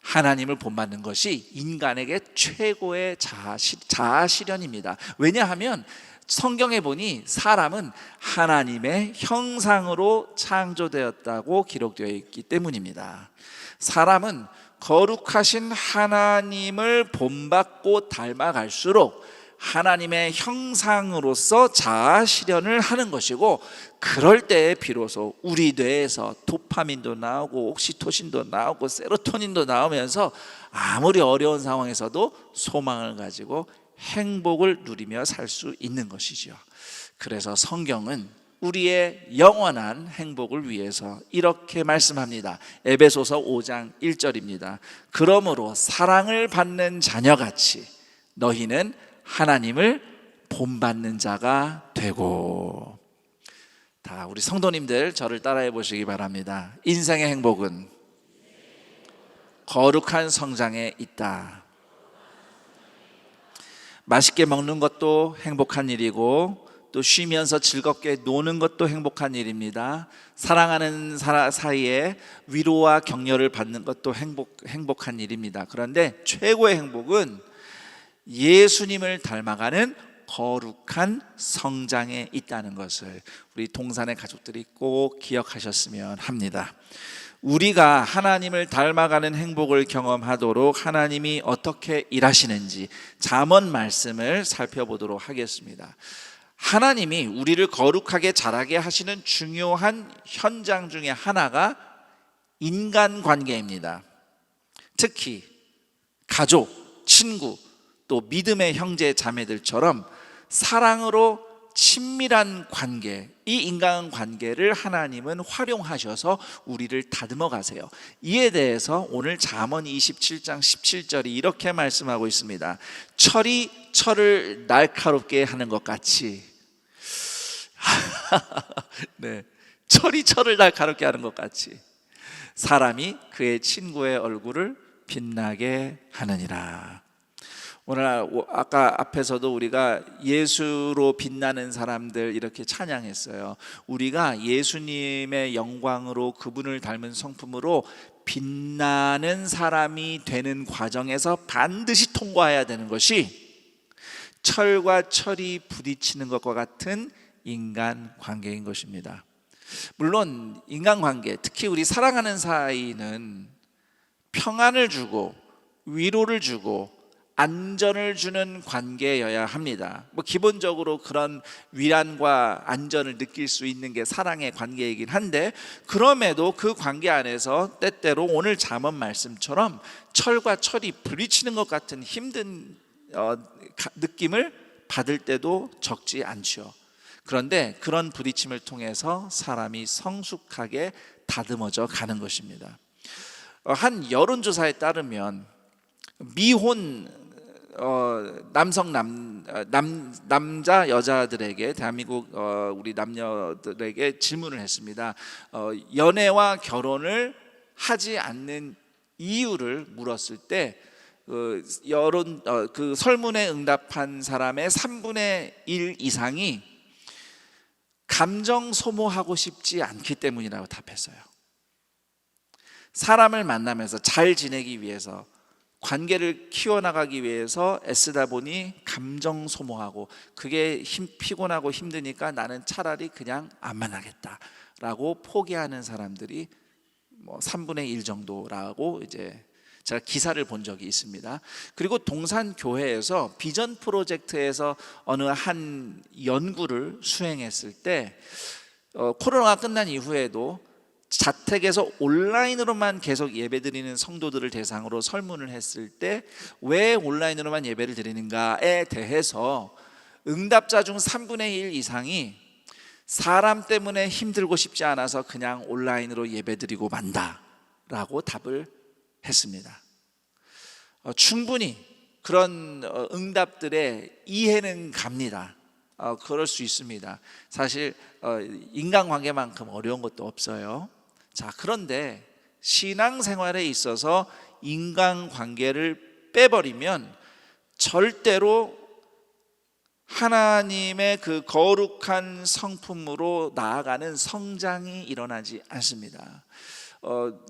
하나님을 본받는 것이 인간에게 최고의 자아 실현입니다. 왜냐하면 성경에 보니 사람은 하나님의 형상으로 창조되었다고 기록되어 있기 때문입니다. 사람은 거룩하신 하나님을 본받고 닮아갈수록 하나님의 형상으로서 자아 실현을 하는 것이고, 그럴 때에 비로소 우리 뇌에서 도파민도 나오고 옥시토신도 나오고 세로토닌도 나오면서 아무리 어려운 상황에서도 소망을 가지고 행복을 누리며 살 수 있는 것이죠. 그래서 성경은 우리의 영원한 행복을 위해서 이렇게 말씀합니다. 에베소서 5장 1절입니다. 그러므로 사랑을 받는 자녀같이 너희는 하나님을 본받는 자가 되고. 다 우리 성도님들 저를 따라해 보시기 바랍니다. 인생의 행복은 거룩한 성장에 있다. 맛있게 먹는 것도 행복한 일이고, 또 쉬면서 즐겁게 노는 것도 행복한 일입니다. 사랑하는 사이에 위로와 격려를 받는 것도 행복한 일입니다. 그런데 최고의 행복은 예수님을 닮아가는 거룩한 성장에 있다는 것을 우리 동산의 가족들이 꼭 기억하셨으면 합니다. 우리가 하나님을 닮아가는 행복을 경험하도록 하나님이 어떻게 일하시는지 잠언 말씀을 살펴보도록 하겠습니다. 하나님이 우리를 거룩하게 자라게 하시는 중요한 현장 중에 하나가 인간관계입니다. 특히 가족, 친구, 또 믿음의 형제 자매들처럼 사랑으로 친밀한 관계, 이 인간관계를 하나님은 활용하셔서 우리를 다듬어 가세요. 이에 대해서 오늘 잠언 27장 17절이 이렇게 말씀하고 있습니다. 철이 철을 날카롭게 하는 것 같이 네, 철이 철을 날카롭게 하는 것 같이 사람이 그의 친구의 얼굴을 빛나게 하느니라. 오늘 아까 앞에서도 우리가 예수로 빛나는 사람들 이렇게 찬양했어요. 우리가 예수님의 영광으로 그분을 닮은 성품으로 빛나는 사람이 되는 과정에서 반드시 통과해야 되는 것이 철과 철이 부딪히는 것과 같은 인간관계인 것입니다. 물론 인간관계, 특히 우리 사랑하는 사이는 평안을 주고 위로를 주고 안전을 주는 관계여야 합니다. 기본적으로 그런 위안과 안전을 느낄 수 있는 게 사랑의 관계이긴 한데, 그럼에도 그 관계 안에서 때때로 오늘 잠언 말씀처럼 철과 철이 부딪히는 것 같은 힘든 느낌을 받을 때도 적지 않죠. 그런데 그런 부딪힘을 통해서 사람이 성숙하게 다듬어져 가는 것입니다. 한 여론조사에 따르면 미혼 남자 여자들에게, 대한민국 우리 남녀들에게 질문을 했습니다. 연애와 결혼을 하지 않는 이유를 물었을 때 그 설문에 응답한 사람의 3분의 1 이상이 감정 소모하고 싶지 않기 때문이라고 답했어요. 사람을 만나면서 잘 지내기 위해서, 관계를 키워나가기 위해서 애쓰다 보니 감정 소모하고 그게 피곤하고 힘드니까 나는 차라리 그냥 안 만나겠다라고 포기하는 사람들이 뭐 3분의 1 정도라고 이제 제가 기사를 본 적이 있습니다. 그리고 동산교회에서 비전 프로젝트에서 어느 한 연구를 수행했을 때 코로나가 끝난 이후에도 자택에서 온라인으로만 계속 예배드리는 성도들을 대상으로 설문을 했을 때 왜 온라인으로만 예배를 드리는가에 대해서 응답자 중 3분의 1 이상이 사람 때문에 힘들고 싶지 않아서 그냥 온라인으로 예배드리고 만다라고 답을 했습니다. 충분히 그런 응답들의 이해는 갑니다. 그럴 수 있습니다. 사실 인간관계만큼 어려운 것도 없어요. 자, 그런데 신앙생활에 있어서 인간관계를 빼버리면 절대로 하나님의 그 거룩한 성품으로 나아가는 성장이 일어나지 않습니다.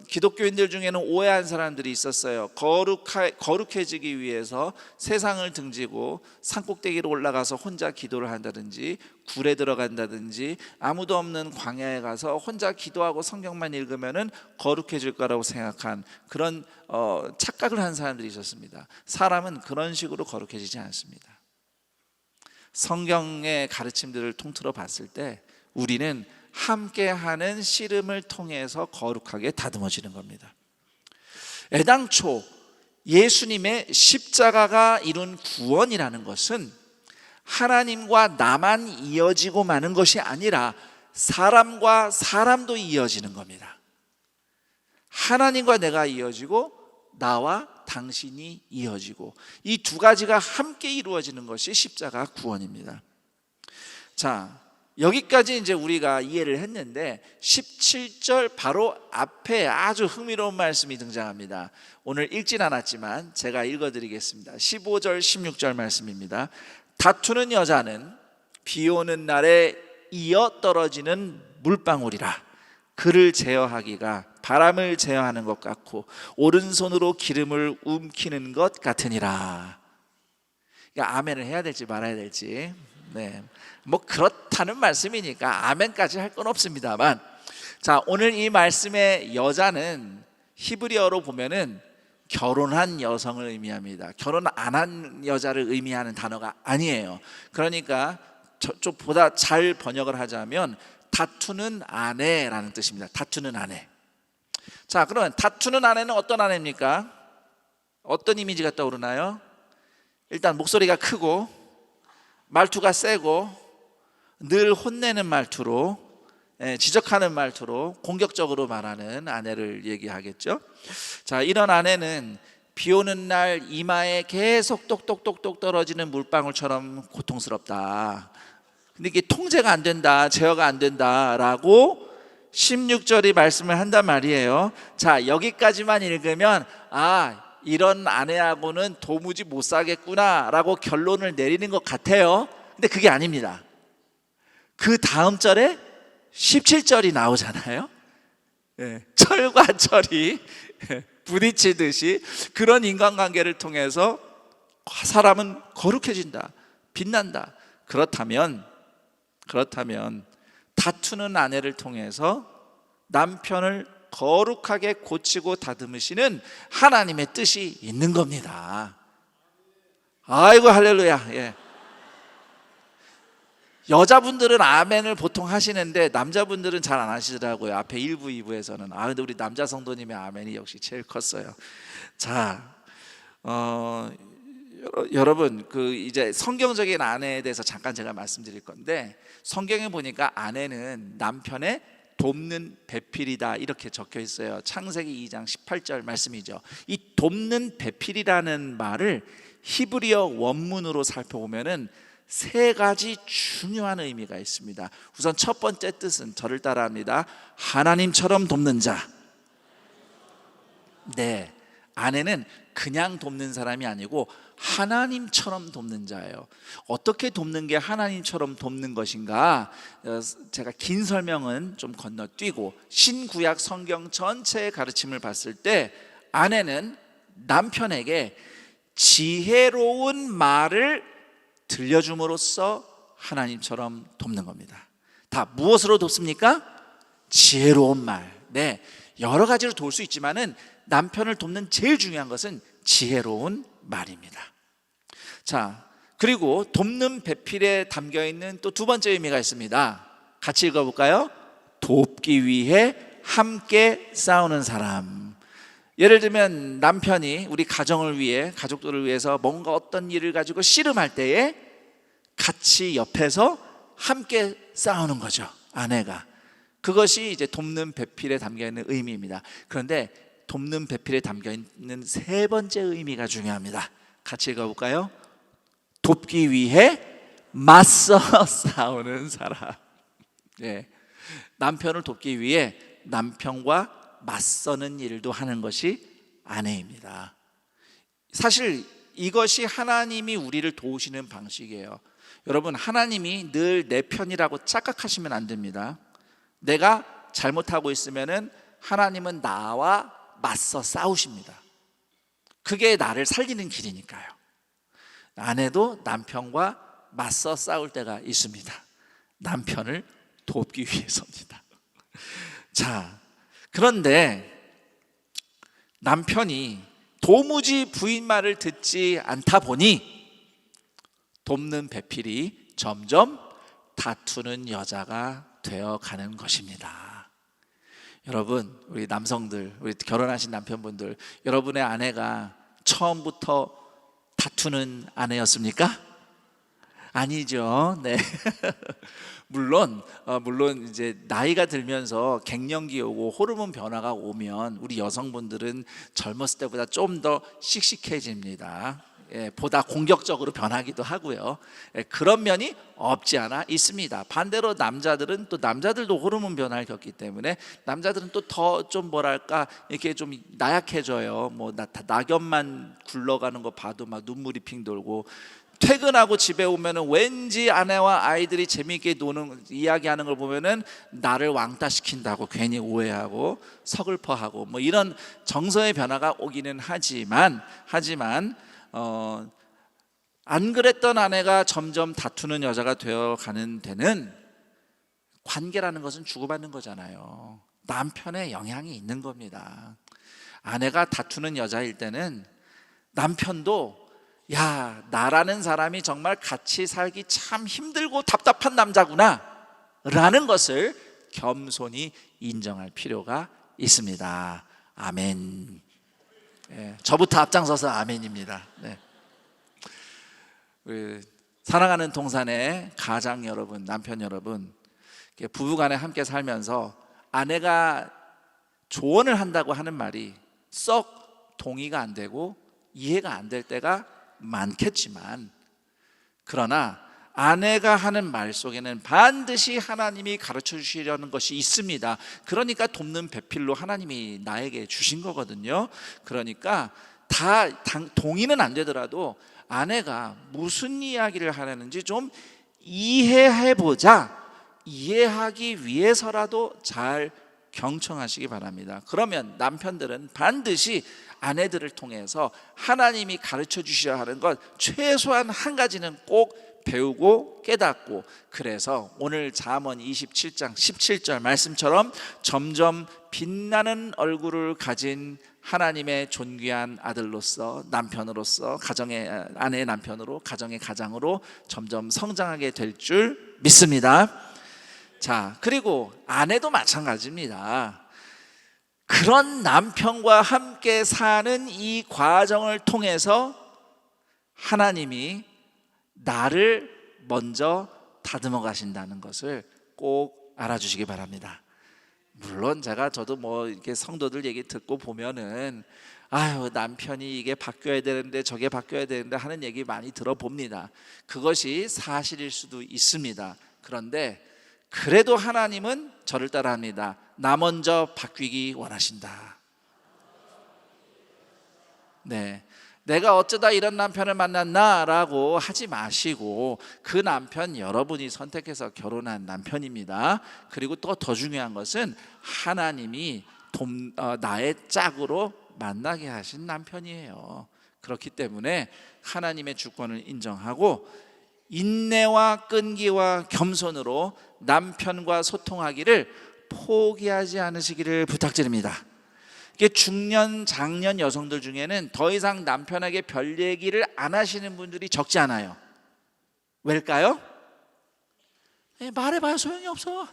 기독교인들 중에는 오해한 사람들이 있었어요. 거룩해지기 위해서 세상을 등지고 산꼭대기로 올라가서 혼자 기도를 한다든지 굴에 들어간다든지 아무도 없는 광야에 가서 혼자 기도하고 성경만 읽으면은 거룩해질 거라고 생각한 그런 착각을 한 사람들이 있었습니다. 사람은 그런 식으로 거룩해지지 않습니다. 성경의 가르침들을 통틀어 봤을 때 우리는 함께하는 씨름을 통해서 거룩하게 다듬어지는 겁니다. 애당초 예수님의 십자가가 이룬 구원이라는 것은 하나님과 나만 이어지고 마는 것이 아니라 사람과 사람도 이어지는 겁니다. 하나님과 내가 이어지고 나와 당신이 이어지고 이 두 가지가 함께 이루어지는 것이 십자가 구원입니다. 자, 여기까지 이제 우리가 이해를 했는데 17절 바로 앞에 아주 흥미로운 말씀이 등장합니다. 오늘 읽진 않았지만 제가 읽어드리겠습니다. 15절 16절 말씀입니다. 다투는 여자는 비 오는 날에 이어 떨어지는 물방울이라. 그를 제어하기가 바람을 제어하는 것 같고 오른손으로 기름을 움키는 것 같으니라. 그러니까 아멘을 해야 될지 말아야 될지, 네, 뭐 그렇다는 말씀이니까 아멘까지 할 건 없습니다만, 자, 오늘 이 말씀의 여자는 히브리어로 보면은 결혼한 여성을 의미합니다. 결혼 안 한 여자를 의미하는 단어가 아니에요. 그러니까 좀 보다 잘 번역을 하자면 다투는 아내라는 뜻입니다. 다투는 아내. 자, 그러면 다투는 아내는 어떤 아내입니까? 어떤 이미지가 떠오르나요? 일단 목소리가 크고 말투가 세고 늘 혼내는 말투로, 지적하는 말투로 공격적으로 말하는 아내를 얘기하겠죠. 자, 이런 아내는 비 오는 날 이마에 계속 똑똑똑똑 떨어지는 물방울처럼 고통스럽다. 근데 이게 통제가 안 된다, 제어가 안 된다라고 16절이 말씀을 한단 말이에요. 자, 여기까지만 읽으면 이런 아내하고는 도무지 못 살겠구나라고 결론을 내리는 것 같아요. 근데 그게 아닙니다. 그 다음 절에 17절이 나오잖아요. 철과 철이 부딪히듯이 그런 인간관계를 통해서 사람은 거룩해진다, 빛난다. 그렇다면 다투는 아내를 통해서 남편을 거룩하게 고치고 다듬으시는 하나님의 뜻이 있는 겁니다. 아이고 할렐루야. 예. 여자분들은 아멘을 보통 하시는데 남자분들은 잘 안 하시더라고요. 앞에 1부, 2부에서는. 근데 우리 남자 성도님의 아멘이 역시 제일 컸어요. 자, 여러분, 이제 성경적인 아내에 대해서 잠깐 제가 말씀드릴 건데, 성경에 보니까 아내는 남편의 돕는 배필이다 이렇게 적혀 있어요. 창세기 2장 18절 말씀이죠. 이 돕는 배필이라는 말을 히브리어 원문으로 살펴보면은 세 가지 중요한 의미가 있습니다. 우선 첫 번째 뜻은 저를 따라합니다. 하나님처럼 돕는 자. 네, 아내는 그냥 돕는 사람이 아니고 하나님처럼 돕는 자예요. 어떻게 돕는 게 하나님처럼 돕는 것인가? 제가 긴 설명은 좀 건너뛰고 신구약 성경 전체의 가르침을 봤을 때 아내는 남편에게 지혜로운 말을 들려줌으로써 하나님처럼 돕는 겁니다. 다 무엇으로 돕습니까? 지혜로운 말. 네, 여러 가지로 도울 수 있지만은 남편을 돕는 제일 중요한 것은 지혜로운 말입니다. 자, 그리고 돕는 배필에 담겨 있는 또 두 번째 의미가 있습니다. 같이 읽어볼까요? 돕기 위해 함께 싸우는 사람. 예를 들면 남편이 우리 가정을 위해, 가족들을 위해서 뭔가 어떤 일을 가지고 씨름할 때에 같이 옆에서 함께 싸우는 거죠, 아내가. 그것이 이제 돕는 배필에 담겨 있는 의미입니다. 그런데 돕는 배필에 담겨 있는 세 번째 의미가 중요합니다. 같이 읽어볼까요? 돕기 위해 맞서 싸우는 사람. 네. 남편을 돕기 위해 남편과 맞서는 일도 하는 것이 아내입니다. 사실 이것이 하나님이 우리를 도우시는 방식이에요. 여러분, 하나님이 늘 내 편이라고 착각하시면 안 됩니다. 내가 잘못하고 있으면은 하나님은 나와 맞서 싸우십니다. 그게 나를 살리는 길이니까요. 아내도 남편과 맞서 싸울 때가 있습니다. 남편을 돕기 위해서입니다. 자, 그런데 남편이 도무지 부인 말을 듣지 않다 보니 돕는 배필이 점점 다투는 여자가 되어가는 것입니다. 여러분, 우리 남성들, 우리 결혼하신 남편분들, 여러분의 아내가 처음부터 다투는 아내였습니까? 아니죠. 네. 물론 이제 나이가 들면서 갱년기 오고 호르몬 변화가 오면 우리 여성분들은 젊었을 때보다 좀 더 씩씩해집니다. 보다 공격적으로 변하기도 하고요. 그런 면이 없지 않아 있습니다. 반대로 남자들은 또 남자들도 호르몬 변화를 겪기 때문에 남자들은 또 더 좀 뭐랄까 이렇게 좀 나약해져요. 뭐 낙엽만 굴러가는 거 봐도 막 눈물이 핑 돌고, 퇴근하고 집에 오면은 왠지 아내와 아이들이 재미있게 노는 이야기하는 걸 보면은 나를 왕따 시킨다고 괜히 오해하고 서글퍼하고 뭐 이런 정서의 변화가 오기는 하지만 안 그랬던 아내가 점점 다투는 여자가 되어가는 데는 관계라는 것은 주고받는 거잖아요. 남편의 영향이 있는 겁니다. 아내가 다투는 여자일 때는 남편도 야, 나라는 사람이 정말 같이 살기 참 힘들고 답답한 남자구나 라는 것을 겸손히 인정할 필요가 있습니다. 아멘. 저부터 앞장서서 아멘입니다. 네. 사랑하는 동산의 가장 여러분, 남편 여러분, 부부간에 함께 살면서 아내가 조언을 한다고 하는 말이 썩 동의가 안 되고 이해가 안 될 때가 많겠지만, 그러나 아내가 하는 말 속에는 반드시 하나님이 가르쳐 주시려는 것이 있습니다. 그러니까 돕는 배필로 하나님이 나에게 주신 거거든요. 그러니까 다 동의는 안 되더라도 아내가 무슨 이야기를 하려는지 좀 이해해보자, 이해하기 위해서라도 잘 경청하시기 바랍니다. 그러면 남편들은 반드시 아내들을 통해서 하나님이 가르쳐 주셔야 하는 것 최소한 한 가지는 꼭 배우고 깨닫고, 그래서 오늘 잠언 27장 17절 말씀처럼 점점 빛나는 얼굴을 가진 하나님의 존귀한 아들로서, 남편으로서, 가정의 아내의 남편으로, 가정의 가장으로 점점 성장하게 될 줄 믿습니다. 자, 그리고 아내도 마찬가지입니다. 그런 남편과 함께 사는 이 과정을 통해서 하나님이 나를 먼저 다듬어 가신다는 것을 꼭 알아주시기 바랍니다. 물론 저도 뭐 이렇게 성도들 얘기 듣고 보면은 아유, 남편이 이게 바뀌어야 되는데 저게 바뀌어야 되는데 하는 얘기 많이 들어봅니다. 그것이 사실일 수도 있습니다. 그런데 그래도 하나님은 저를 따라합니다. 나 먼저 바뀌기 원하신다. 네. 내가 어쩌다 이런 남편을 만났나라고 하지 마시고 그 남편 여러분이 선택해서 결혼한 남편입니다. 그리고 또 더 중요한 것은 하나님이 나의 짝으로 만나게 하신 남편이에요. 그렇기 때문에 하나님의 주권을 인정하고 인내와 끈기와 겸손으로 남편과 소통하기를 포기하지 않으시기를 부탁드립니다. 중년, 장년 여성들 중에는 더 이상 남편에게 별 얘기를 안 하시는 분들이 적지 않아요. 왜일까요? 말해봐야 소용이 없어.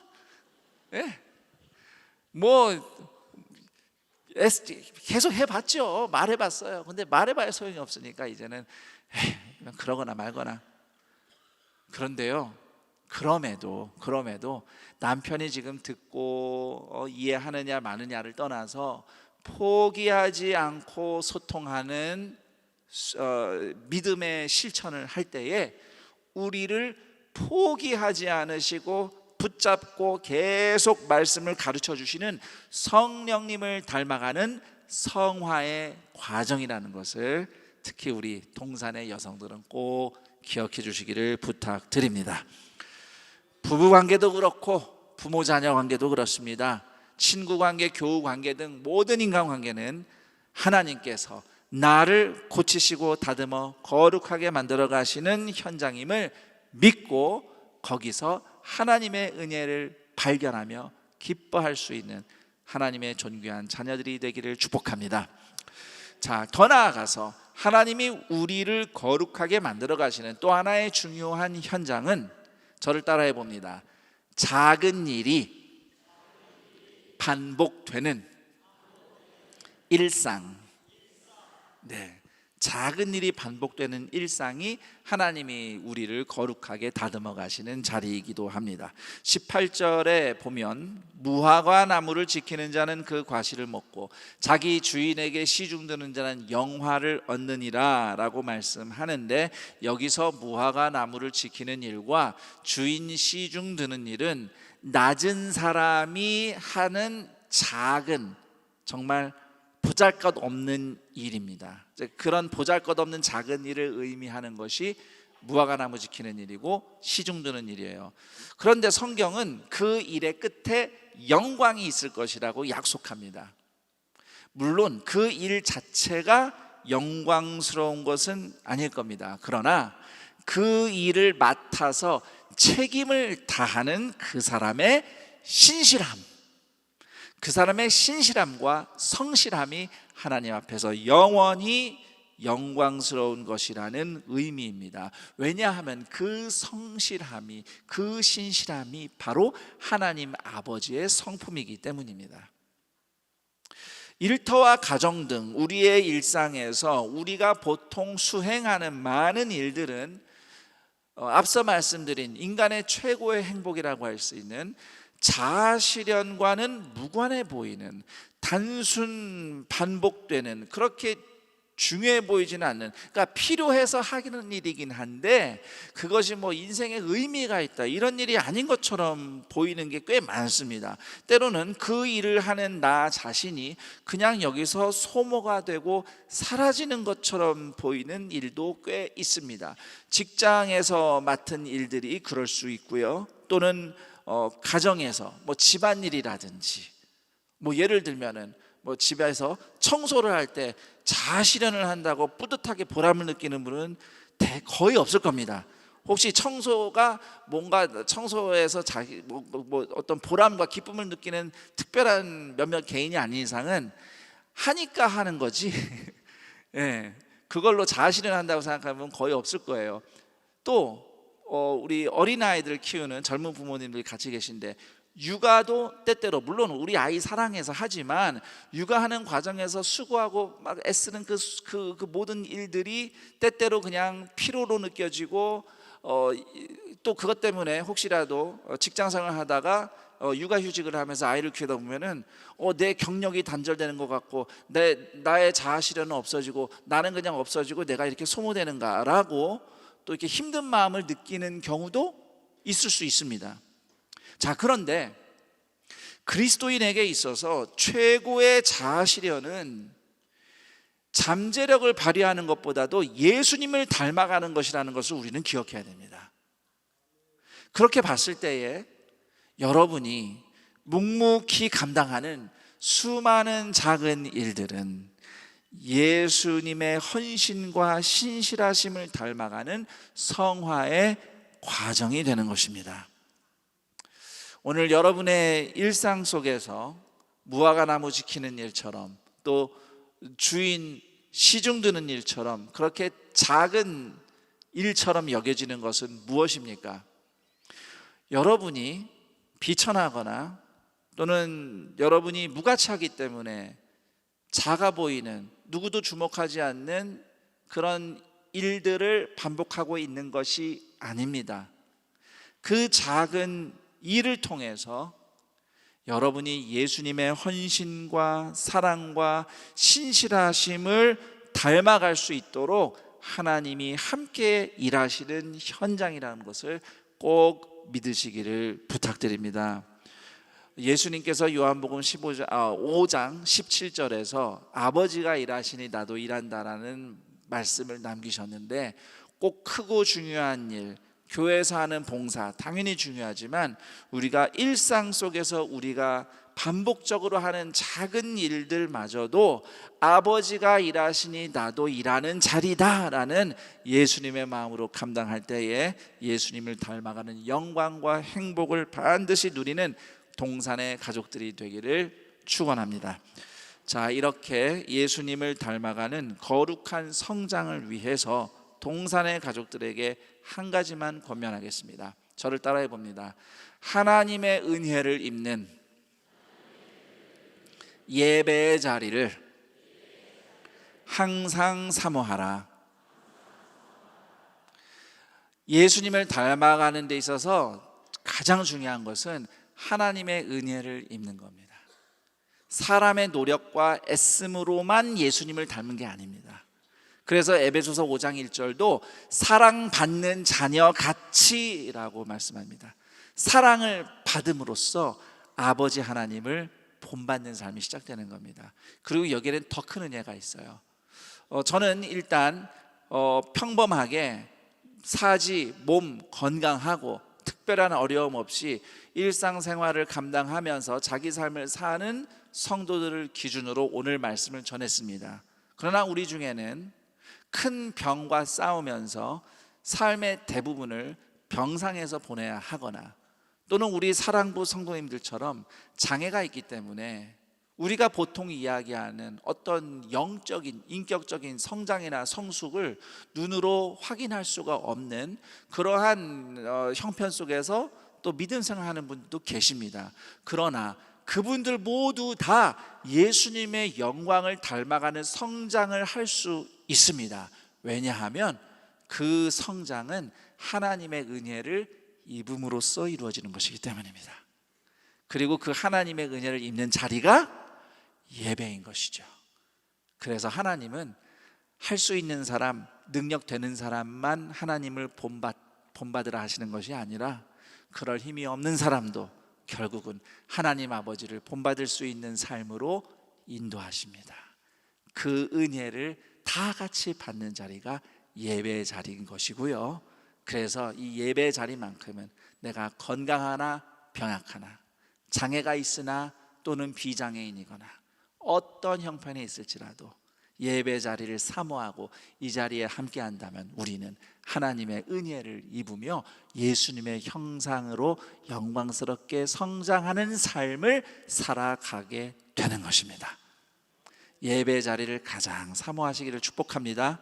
계속 해봤죠. 말해봤어요. 근데 말해봐야 소용이 없으니까 이제는 그러거나 말거나. 그런데요, 그럼에도 남편이 지금 듣고 이해하느냐 마느냐를 떠나서 포기하지 않고 소통하는 믿음의 실천을 할 때에 우리를 포기하지 않으시고 붙잡고 계속 말씀을 가르쳐 주시는 성령님을 닮아가는 성화의 과정이라는 것을 특히 우리 동산의 여성들은 꼭 기억해 주시기를 부탁드립니다. 부부 관계도 그렇고 부모 자녀 관계도 그렇습니다. 친구 관계, 교우 관계 등 모든 인간 관계는 하나님께서 나를 고치시고 다듬어 거룩하게 만들어 가시는 현장임을 믿고 거기서 하나님의 은혜를 발견하며 기뻐할 수 있는 하나님의 존귀한 자녀들이 되기를 축복합니다. 자, 더 나아가서 하나님이 우리를 거룩하게 만들어 가시는 또 하나의 중요한 현장은 저를 따라해 봅니다. 작은 일이 반복되는 일상. 네, 작은 일이 반복되는 일상이 하나님이 우리를 거룩하게 다듬어 가시는 자리이기도 합니다. 18절에 보면 무화과 나무를 지키는 자는 그 과실을 먹고 자기 주인에게 시중드는 자는 영화를 얻느니라 라고 말씀하는데, 여기서 무화과 나무를 지키는 일과 주인 시중드는 일은 낮은 사람이 하는 작은, 정말 보잘것없는 일입니다. 그런 보잘것없는 작은 일을 의미하는 것이 무화과 나무 지키는 일이고 시중드는 일이에요. 그런데 성경은 그 일의 끝에 영광이 있을 것이라고 약속합니다. 물론 그 일 자체가 영광스러운 것은 아닐 겁니다. 그러나 그 일을 맡아서 책임을 다하는 그 사람의 신실함, 그 사람의 신실함과 성실함이 하나님 앞에서 영원히 영광스러운 것이라는 의미입니다. 왜냐하면 그 성실함이, 그 신실함이 바로 하나님 아버지의 성품이기 때문입니다. 일터와 가정 등 우리의 일상에서 우리가 보통 수행하는 많은 일들은 앞서 말씀드린 인간의 최고의 행복이라고 할 수 있는 자아실현과는 무관해 보이는, 단순 반복되는, 그렇게 중요해 보이지는 않는, 그러니까 필요해서 하는 일이긴 한데 그것이 뭐 인생에 의미가 있다 이런 일이 아닌 것처럼 보이는 게 꽤 많습니다. 때로는 그 일을 하는 나 자신이 그냥 여기서 소모가 되고 사라지는 것처럼 보이는 일도 꽤 있습니다. 직장에서 맡은 일들이 그럴 수 있고요. 또는 가정에서 뭐 집안일이라든지, 뭐 예를 들면은 뭐 집에서 청소를 할 때 자아실현을 한다고 뿌듯하게 보람을 느끼는 분은 거의 없을 겁니다. 혹시 청소가 뭔가 청소에서 자기 뭐 어떤 보람과 기쁨을 느끼는 특별한 몇몇 개인이 아닌 이상은 하니까 하는 거지 예, 그걸로 자아실현한다고 생각하면 거의 없을 거예요. 또 우리 어린아이들 키우는 젊은 부모님들이 같이 계신데 육아도 때때로, 물론 우리 아이 사랑해서 하지만 육아하는 과정에서 수고하고 막 애쓰는 그 모든 일들이 때때로 그냥 피로로 느껴지고 또 그것 때문에 혹시라도 직장생활 하다가 육아휴직을 하면서 아이를 키우다 보면은 내 경력이 단절되는 것 같고 나의 자아실현은 없어지고 나는 그냥 없어지고 내가 이렇게 소모되는가라고 또 이렇게 힘든 마음을 느끼는 경우도 있을 수 있습니다. 자, 그런데 그리스도인에게 있어서 최고의 자아실현은 잠재력을 발휘하는 것보다도 예수님을 닮아가는 것이라는 것을 우리는 기억해야 됩니다. 그렇게 봤을 때에 여러분이 묵묵히 감당하는 수많은 작은 일들은 예수님의 헌신과 신실하심을 닮아가는 성화의 과정이 되는 것입니다. 오늘 여러분의 일상 속에서 무화과 나무 지키는 일처럼, 또 주인 시중 드는 일처럼, 그렇게 작은 일처럼 여겨지는 것은 무엇입니까? 여러분이 비천하거나 또는 여러분이 무가치하기 때문에 작아 보이는, 누구도 주목하지 않는 그런 일들을 반복하고 있는 것이 아닙니다. 그 작은 일을 통해서 여러분이 예수님의 헌신과 사랑과 신실하심을 닮아갈 수 있도록 하나님이 함께 일하시는 현장이라는 것을 꼭 믿으시기를 부탁드립니다. 예수님께서 요한복음 5장 17절에서 아버지가 일하시니 나도 일한다라는 말씀을 남기셨는데, 꼭 크고 중요한 일, 교회에서 하는 봉사 당연히 중요하지만 우리가 일상 속에서 우리가 반복적으로 하는 작은 일들마저도 아버지가 일하시니 나도 일하는 자리다라는 예수님의 마음으로 감당할 때에 예수님을 닮아가는 영광과 행복을 반드시 누리는 동산의 가족들이 되기를 축원합니다. 자, 이렇게 예수님을 닮아가는 거룩한 성장을 위해서 동산의 가족들에게 한 가지만 권면하겠습니다. 저를 따라해 봅니다. 하나님의 은혜를 입는 예배의 자리를 항상 사모하라. 예수님을 닮아가는 데 있어서 가장 중요한 것은 하나님의 은혜를 입는 겁니다. 사람의 노력과 애씀으로만 예수님을 닮은 게 아닙니다. 그래서 에베소서 5장 1절도 사랑받는 자녀 같이라고 말씀합니다. 사랑을 받음으로써 아버지 하나님을 본받는 삶이 시작되는 겁니다. 그리고 여기에는 더 큰 은혜가 있어요. 저는 일단 평범하게 사지, 몸 건강하고 특별한 어려움 없이 일상생활을 감당하면서 자기 삶을 사는 성도들을 기준으로 오늘 말씀을 전했습니다. 그러나 우리 중에는 큰 병과 싸우면서 삶의 대부분을 병상에서 보내야 하거나, 또는 우리 사랑부 성도님들처럼 장애가 있기 때문에 우리가 보통 이야기하는 어떤 영적인, 인격적인 성장이나 성숙을 눈으로 확인할 수가 없는 그러한 형편 속에서 또 믿음 생활하는 분들도 계십니다. 그러나 그분들 모두 다 예수님의 영광을 닮아가는 성장을 할 수 있습니다. 왜냐하면 그 성장은 하나님의 은혜를 입음으로써 이루어지는 것이기 때문입니다. 그리고 그 하나님의 은혜를 입는 자리가 예배인 것이죠. 그래서 하나님은 할 수 있는 사람, 능력 되는 사람만 하나님을 본받으라 하시는 것이 아니라 그럴 힘이 없는 사람도 결국은 하나님 아버지를 본받을 수 있는 삶으로 인도하십니다. 그 은혜를 다 같이 받는 자리가 예배의 자리인 것이고요. 그래서 이 예배의 자리만큼은 내가 건강하나 병약하나, 장애가 있으나 또는 비장애인이거나 어떤 형편에 있을지라도 예배 자리를 사모하고 이 자리에 함께 한다면 우리는 하나님의 은혜를 입으며 예수님의 형상으로 영광스럽게 성장하는 삶을 살아가게 되는 것입니다. 예배 자리를 가장 사모하시기를 축복합니다.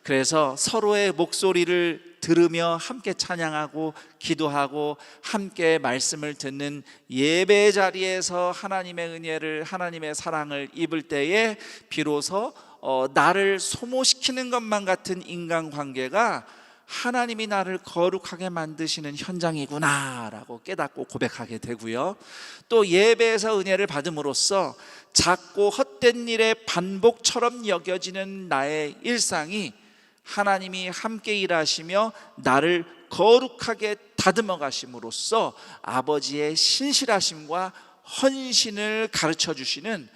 그래서 서로의 목소리를 들으며 함께 찬양하고 기도하고 함께 말씀을 듣는 예배 자리에서 하나님의 은혜를, 하나님의 사랑을 입을 때에 비로소 나를 소모시키는 것만 같은 인간관계가 하나님이 나를 거룩하게 만드시는 현장이구나 라고 깨닫고 고백하게 되고요. 또 예배에서 은혜를 받음으로써 작고 헛된 일의 반복처럼 여겨지는 나의 일상이 하나님이 함께 일하시며 나를 거룩하게 다듬어 가심으로써 아버지의 신실하심과 헌신을 가르쳐 주시는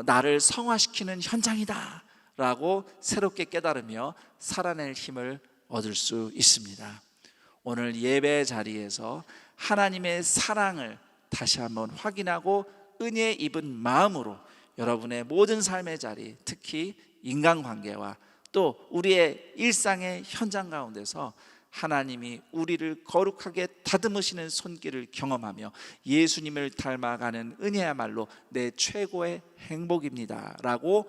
나를 성화시키는 현장이다 라고 새롭게 깨달으며 살아낼 힘을 얻을 수 있습니다. 오늘 예배 자리에서 하나님의 사랑을 다시 한번 확인하고 은혜 입은 마음으로 여러분의 모든 삶의 자리, 특히 인간관계와 또 우리의 일상의 현장 가운데서 하나님이 우리를 거룩하게 다듬으시는 손길을 경험하며 예수님을 닮아가는 은혜야말로 내 최고의 행복입니다 라고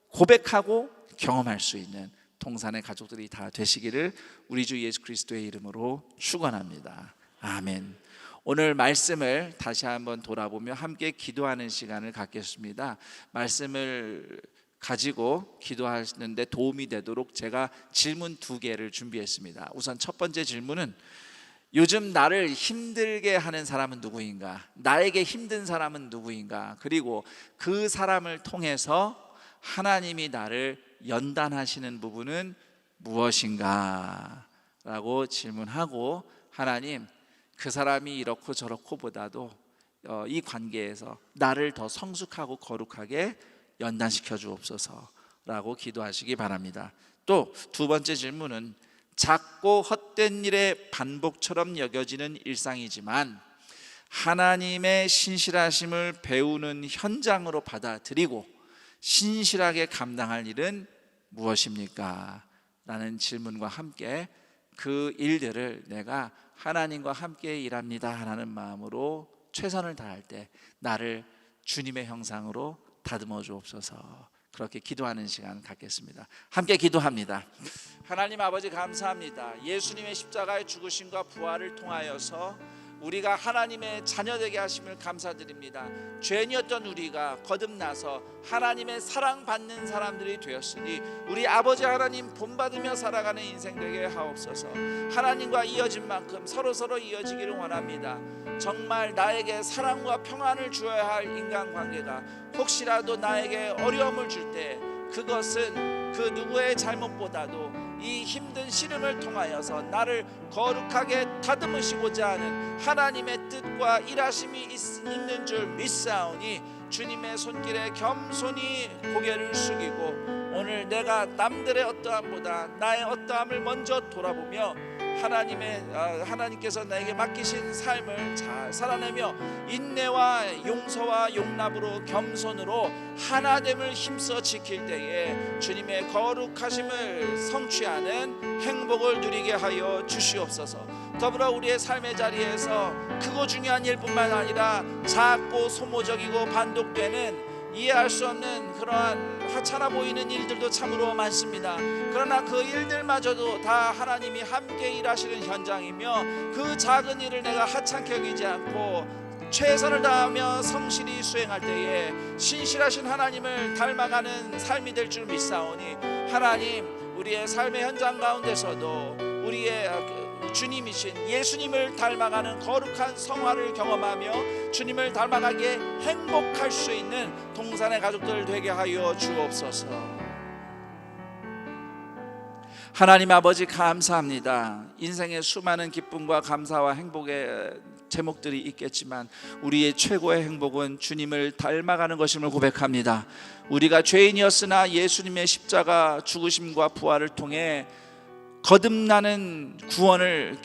고백하고 경험할 수 있는 동산의 가족들이 다 되시기를 우리 주 예수 그리스도의 이름으로 축원합니다. 아멘. 오늘 말씀을 다시 한번 돌아보며 함께 기도하는 시간을 갖겠습니다. 말씀을 가지고 기도하시는데 도움이 되도록 제가 질문 2개를 준비했습니다. 우선 첫 번째 질문은 요즘 나를 힘들게 하는 사람은 누구인가? 나에게 힘든 사람은 누구인가? 그리고 그 사람을 통해서 하나님이 나를 연단하시는 부분은 무엇인가? 라고 질문하고 하나님 그 사람이 이렇고 저렇고 보다도 이 관계에서 나를 더 성숙하고 거룩하게 연단시켜 주옵소서 라고 기도하시기 바랍니다. 또 두 번째 질문은 작고 헛된 일의 반복처럼 여겨지는 일상이지만 하나님의 신실하심을 배우는 현장으로 받아들이고 신실하게 감당할 일은 무엇입니까? 라는 질문과 함께 그 일들을 내가 하나님과 함께 일합니다 하는 마음으로 최선을 다할 때 나를 주님의 형상으로 다듬어 주옵소서. 그렇게 기도하는 시간 갖겠습니다. 함께 기도합니다. 하나님 아버지 감사합니다. 예수님의 십자가의 죽으심과 부활을 통하여서 우리가 하나님의 자녀되게 하심을 감사드립니다. 죄인이었던 우리가 거듭나서 하나님의 사랑받는 사람들이 되었으니 우리 아버지 하나님 본받으며 살아가는 인생 되게 하옵소서. 하나님과 이어진 만큼 서로 이어지기를 원합니다. 정말 나에게 사랑과 평안을 주어야 할 인간관계가 혹시라도 나에게 어려움을 줄 때 그것은 그 누구의 잘못보다도 이 힘든 시름을 통하여서 나를 거룩하게 다듬으시고자 하는 하나님의 뜻과 일하심이 있는 줄 믿사오니 주님의 손길에 겸손히 고개를 숙이고 오늘 내가 남들의 어떠함보다 나의 어떠함을 먼저 돌아보며 하나님께서 나에게 맡기신 삶을 잘 살아내며 인내와 용서와 용납으로 겸손으로 하나됨을 힘써 지킬 때에 주님의 거룩하심을 성취하는 행복을 누리게 하여 주시옵소서. 더불어 우리의 삶의 자리에서 크고 중요한 일뿐만 아니라 작고 소모적이고 반복되는 이해할 수 없는 그러한 하찮아 보이는 일들도 참으로 많습니다. 그러나 그 일들마저도 다 하나님이 함께 일하시는 현장이며 그 작은 일을 내가 하찮게 여기지 않고 최선을 다하며 성실히 수행할 때에 신실하신 하나님을 닮아가는 삶이 될 줄 믿사오니 하나님 우리의 삶의 현장 가운데서도 우리의 주님이신 예수님을 닮아가는 거룩한 성화를 경험하며 주님을 닮아가게 행복할 수 있는 동산의 가족들 되게 하여 주옵소서. 하나님 아버지 감사합니다. 인생의 수많은 기쁨과 감사와 행복의 제목들이 있겠지만 우리의 최고의 행복은 주님을 닮아가는 것임을 고백합니다. 우리가 죄인이었으나 예수님의 십자가 죽으심과 부활을 통해 거듭나는 구원을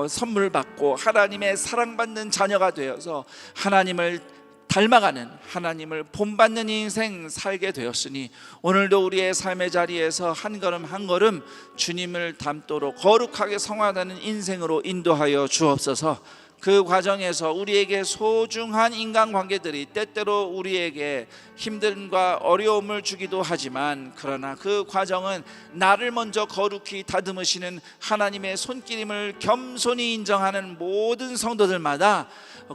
선물 받고 하나님의 사랑받는 자녀가 되어서 하나님을 닮아가는 하나님을 본받는 인생 살게 되었으니 오늘도 우리의 삶의 자리에서 한 걸음 한 걸음 주님을 닮도록 거룩하게 성화되는 인생으로 인도하여 주옵소서. 그 과정에서 우리에게 소중한 인간관계들이 때때로 우리에게 힘듦과 어려움을 주기도 하지만 그러나 그 과정은 나를 먼저 거룩히 다듬으시는 하나님의 손길임을 겸손히 인정하는 모든 성도들마다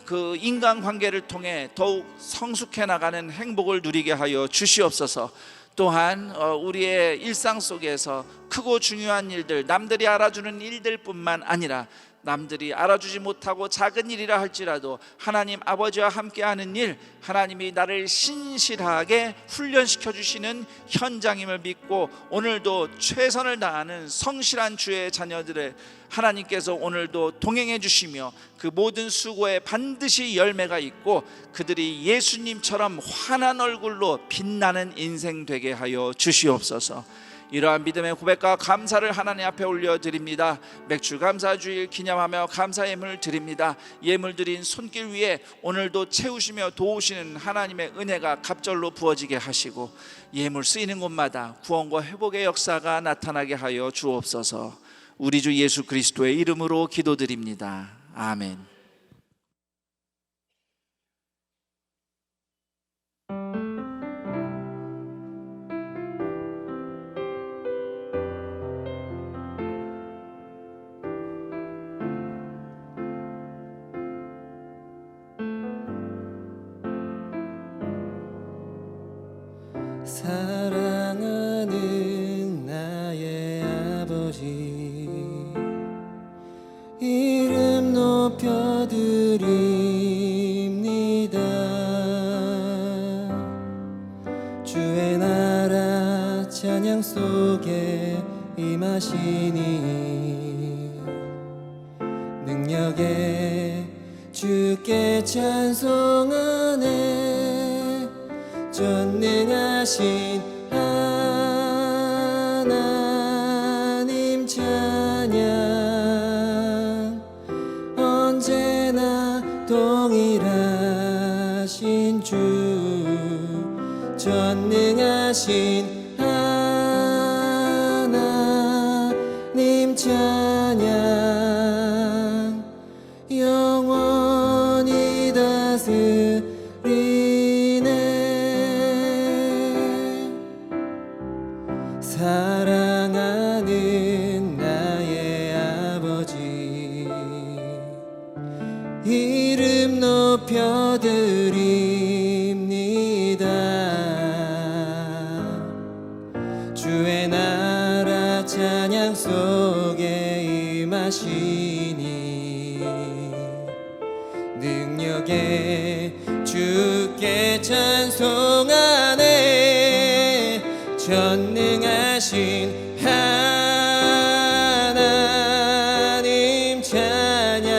그 인간관계를 통해 더욱 성숙해 나가는 행복을 누리게 하여 주시옵소서. 또한 우리의 일상 속에서 크고 중요한 일들, 남들이 알아주는 일들뿐만 아니라 남들이 알아주지 못하고 작은 일이라 할지라도 하나님 아버지와 함께하는 일, 하나님이 나를 신실하게 훈련시켜 주시는 현장임을 믿고 오늘도 최선을 다하는 성실한 주의 자녀들을 하나님께서 오늘도 동행해 주시며 그 모든 수고에 반드시 열매가 있고 그들이 예수님처럼 환한 얼굴로 빛나는 인생 되게 하여 주시옵소서. 이러한 믿음의 고백과 감사를 하나님 앞에 올려드립니다. 맥주 감사주일 기념하며 감사 예물을 드립니다. 예물 드린 손길 위에 오늘도 채우시며 도우시는 하나님의 은혜가 갑절로 부어지게 하시고 예물 쓰이는 곳마다 구원과 회복의 역사가 나타나게 하여 주옵소서. 우리 주 예수 그리스도의 이름으로 기도드립니다. 아멘. 사랑하는 나의 아버지, 이름 높여드립니다. 주의 나라 찬양 속에 임하시니 능력에 주께 찬송하네. 전능하신 하나님 찬양, 언제나 동일하신 주, 전능하신 하나님 찬양, 영원히 다스리네. 사랑하는 나의 아버지, 이름 높여드립니다. 주의 나라 찬양 속에 임하시니 능력에 주께 찬송하네. 전능하신 하나님 찬양,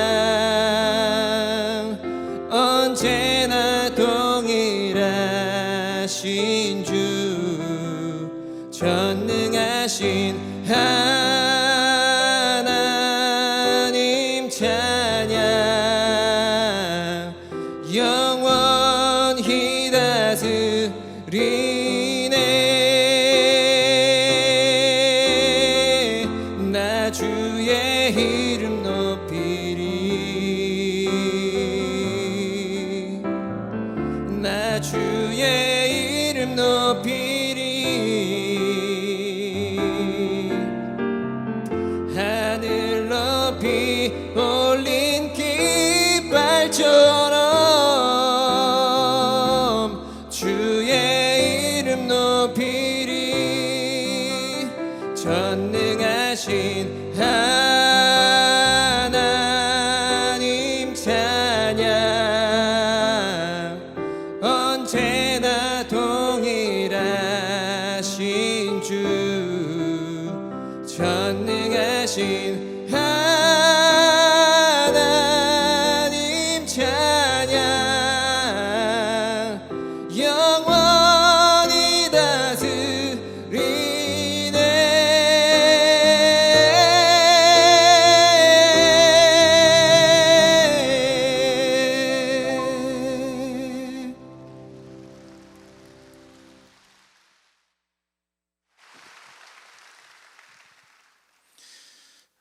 언제나 동일하신 주, 전능하신 하나님 찬양, 영원히 다스리네. 나 주의 이름 높이리, 나 주의 이름 높이리. 하늘 높이 올린 깃발처럼 주의 이름 높이리. 전능하신 하나님 찬양, 언제나 동일하신 주, 전능하신 하나님 찬양, 영원히 다스리네.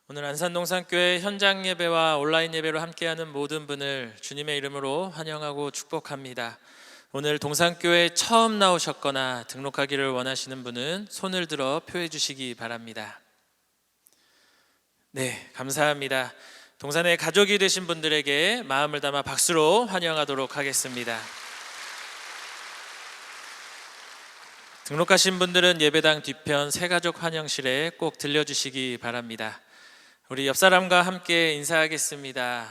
오늘 안산동산교회 현장 예배와 온라인 예배로 함께하는 모든 분을 주님의 이름으로 환영하고 축복합니다. 오늘 동산교회 처음 나오셨거나 등록하기를 원하시는 분은 손을 들어 표해 주시기 바랍니다. 네, 감사합니다. 동산의 가족이 되신 분들에게 마음을 담아 박수로 환영하도록 하겠습니다. 등록하신 분들은 예배당 뒤편 새가족 환영실에 꼭 들려주시기 바랍니다. 우리 옆 사람과 함께 인사하겠습니다.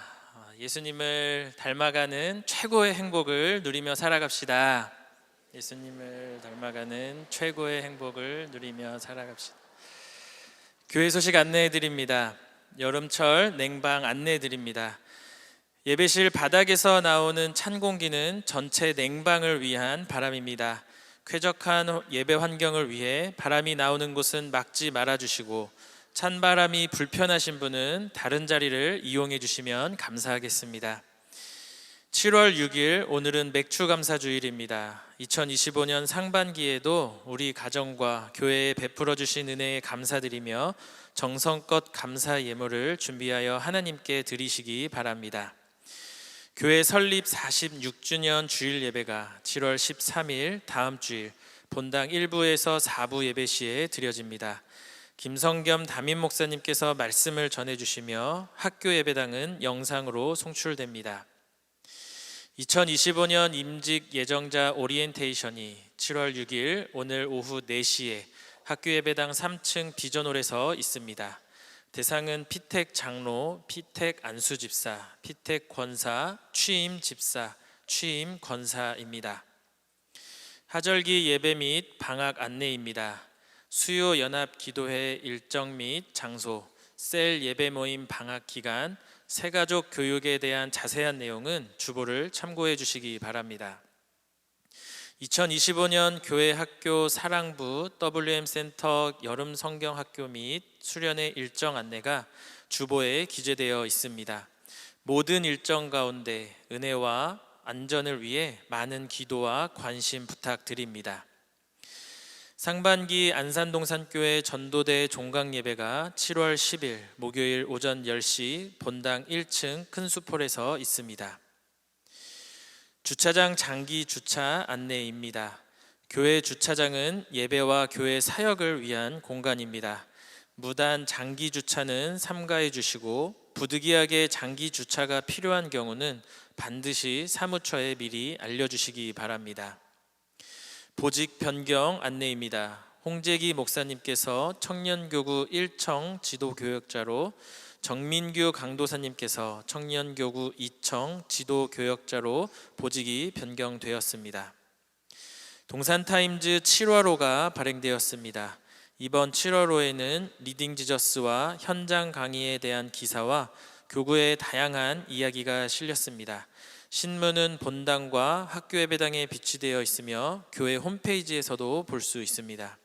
예수님을 닮아가는 최고의 행복을 누리며 살아갑시다. 예수님을 닮아가는 최고의 행복을 누리며 살아갑시다. 교회 소식 안내해 드립니다. 여름철 냉방 안내해 드립니다. 예배실 바닥에서 나오는 찬 공기는 전체 냉방을 위한 바람입니다. 쾌적한 예배 환경을 위해 바람이 나오는 곳은 막지 말아 주시고 찬 바람이 불편하신 분은 다른 자리를 이용해 주시면 감사하겠습니다. 7월 6일 오늘은 맥주 감사 주일입니다. 2025년 상반기에도 우리 가정과 교회에 베풀어 주신 은혜에 감사드리며 정성껏 감사 예물을 준비하여 하나님께 드리시기 바랍니다. 교회 설립 46주년 주일 예배가 7월 13일 다음 주일 본당 1부에서 4부 예배 시에 드려집니다. 김성겸 담임 목사님께서 말씀을 전해주시며 학교 예배당은 영상으로 송출됩니다. 2025년 임직 예정자 오리엔테이션이 7월 6일 오늘 오후 4시에 학교 예배당 3층 비전홀에서 있습니다. 대상은 피택 장로, 피택 안수 집사, 피택 권사, 취임 집사, 취임 권사입니다. 하절기 예배 및 방학 안내입니다. 수요 연합 기도회 일정 및 장소, 셀 예배 모임 방학 기간, 새가족 교육에 대한 자세한 내용은 주보를 참고해 주시기 바랍니다. 2025년 교회 학교 사랑부 WM센터 여름 성경학교 및 수련회 일정 안내가 주보에 기재되어 있습니다. 모든 일정 가운데 은혜와 안전을 위해 많은 기도와 관심 부탁드립니다. 상반기 안산동산교회 전도대 종강 예배가 7월 10일 목요일 오전 10시 본당 1층 큰수폴에서 있습니다. 주차장 장기 주차 안내입니다. 교회 주차장은 예배와 교회 사역을 위한 공간입니다. 무단 장기 주차는 삼가해 주시고 부득이하게 장기 주차가 필요한 경우는 반드시 사무처에 미리 알려주시기 바랍니다. 보직 변경 안내입니다. 홍재기 목사님께서 청년교구 1청 지도교역자로, 정민규 강도사님께서 청년교구 2청 지도교역자로 보직이 변경되었습니다. 동산타임즈 7월호가 발행되었습니다. 이번 7월호에는 리딩 지저스와 현장 강의에 대한 기사와 교구의 다양한 이야기가 실렸습니다. 신문은 본당과 학교 예배당에 비치되어 있으며 교회 홈페이지에서도 볼 수 있습니다.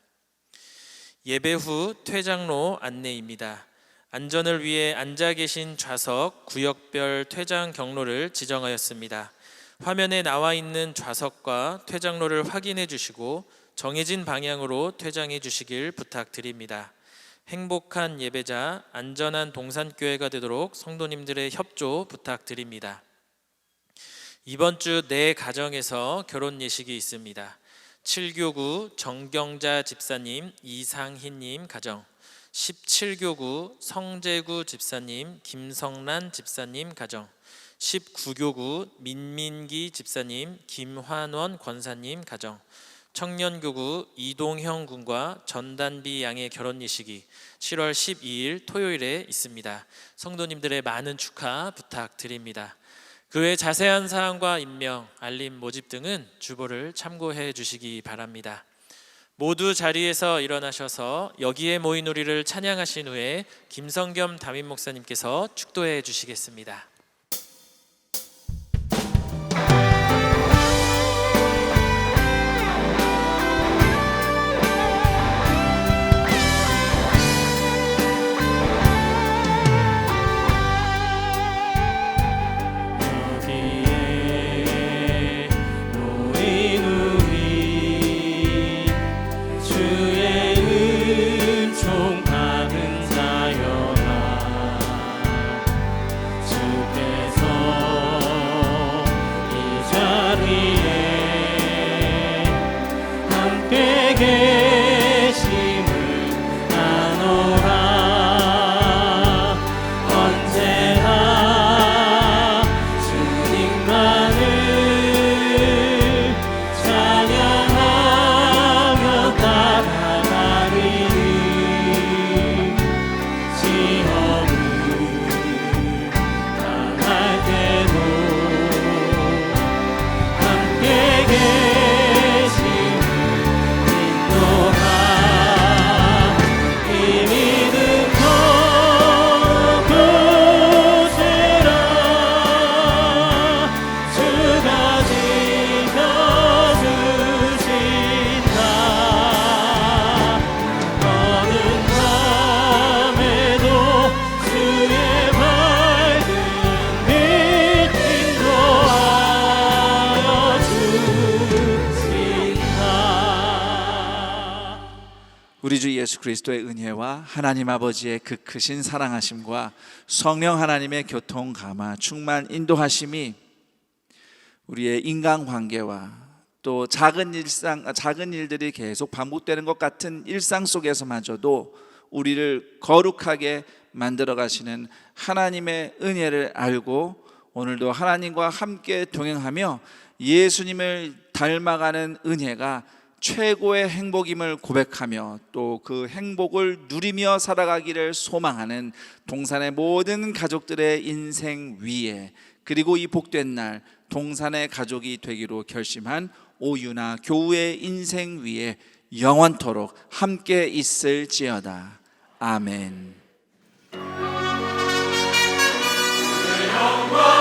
예배 후 퇴장로 안내입니다. 안전을 위해 앉아 계신 좌석 구역별 퇴장 경로를 지정하였습니다. 화면에 나와 있는 좌석과 퇴장로를 확인해 주시고 정해진 방향으로 퇴장해 주시길 부탁드립니다. 행복한 예배자, 안전한 동산교회가 되도록 성도님들의 협조 부탁드립니다. 이번 주 내 가정에서 결혼 예식이 있습니다. 7교구 정경자 집사님, 이상희님 가정, 17교구 성재구 집사님, 김성란 집사님 가정, 19교구 민민기 집사님, 김환원 권사님 가정, 청년교구 이동형 군과 전단비 양의 결혼 예식이 7월 12일 토요일에 있습니다. 성도님들의 많은 축하 부탁드립니다. 그 외 자세한 사항과 임명, 알림, 모집 등은 주보를 참고해 주시기 바랍니다. 모두 자리에서 일어나셔서 여기에 모인 우리를 찬양하신 후에 김성겸 담임 목사님께서 축도해 주시겠습니다. 주의 은총 받은 자여라. 주 우리 주 예수 그리스도의 은혜와 하나님 아버지의 그 크신 사랑하심과 성령 하나님의 교통 감화 충만 인도하심이 우리의 인간관계와 또 작은 일들이 계속 반복되는 것 같은 일상 속에서마저도 우리를 거룩하게 만들어 가시는 하나님의 은혜를 알고 오늘도 하나님과 함께 동행하며 예수님을 닮아가는 은혜가 최고의 행복임을 고백하며 또 그 행복을 누리며 살아가기를 소망하는 동산의 모든 가족들의 인생 위에, 그리고 이 복된 날 동산의 가족이 되기로 결심한 오유나 교우의 인생 위에 영원토록 함께 있을지어다. 아멘. 영원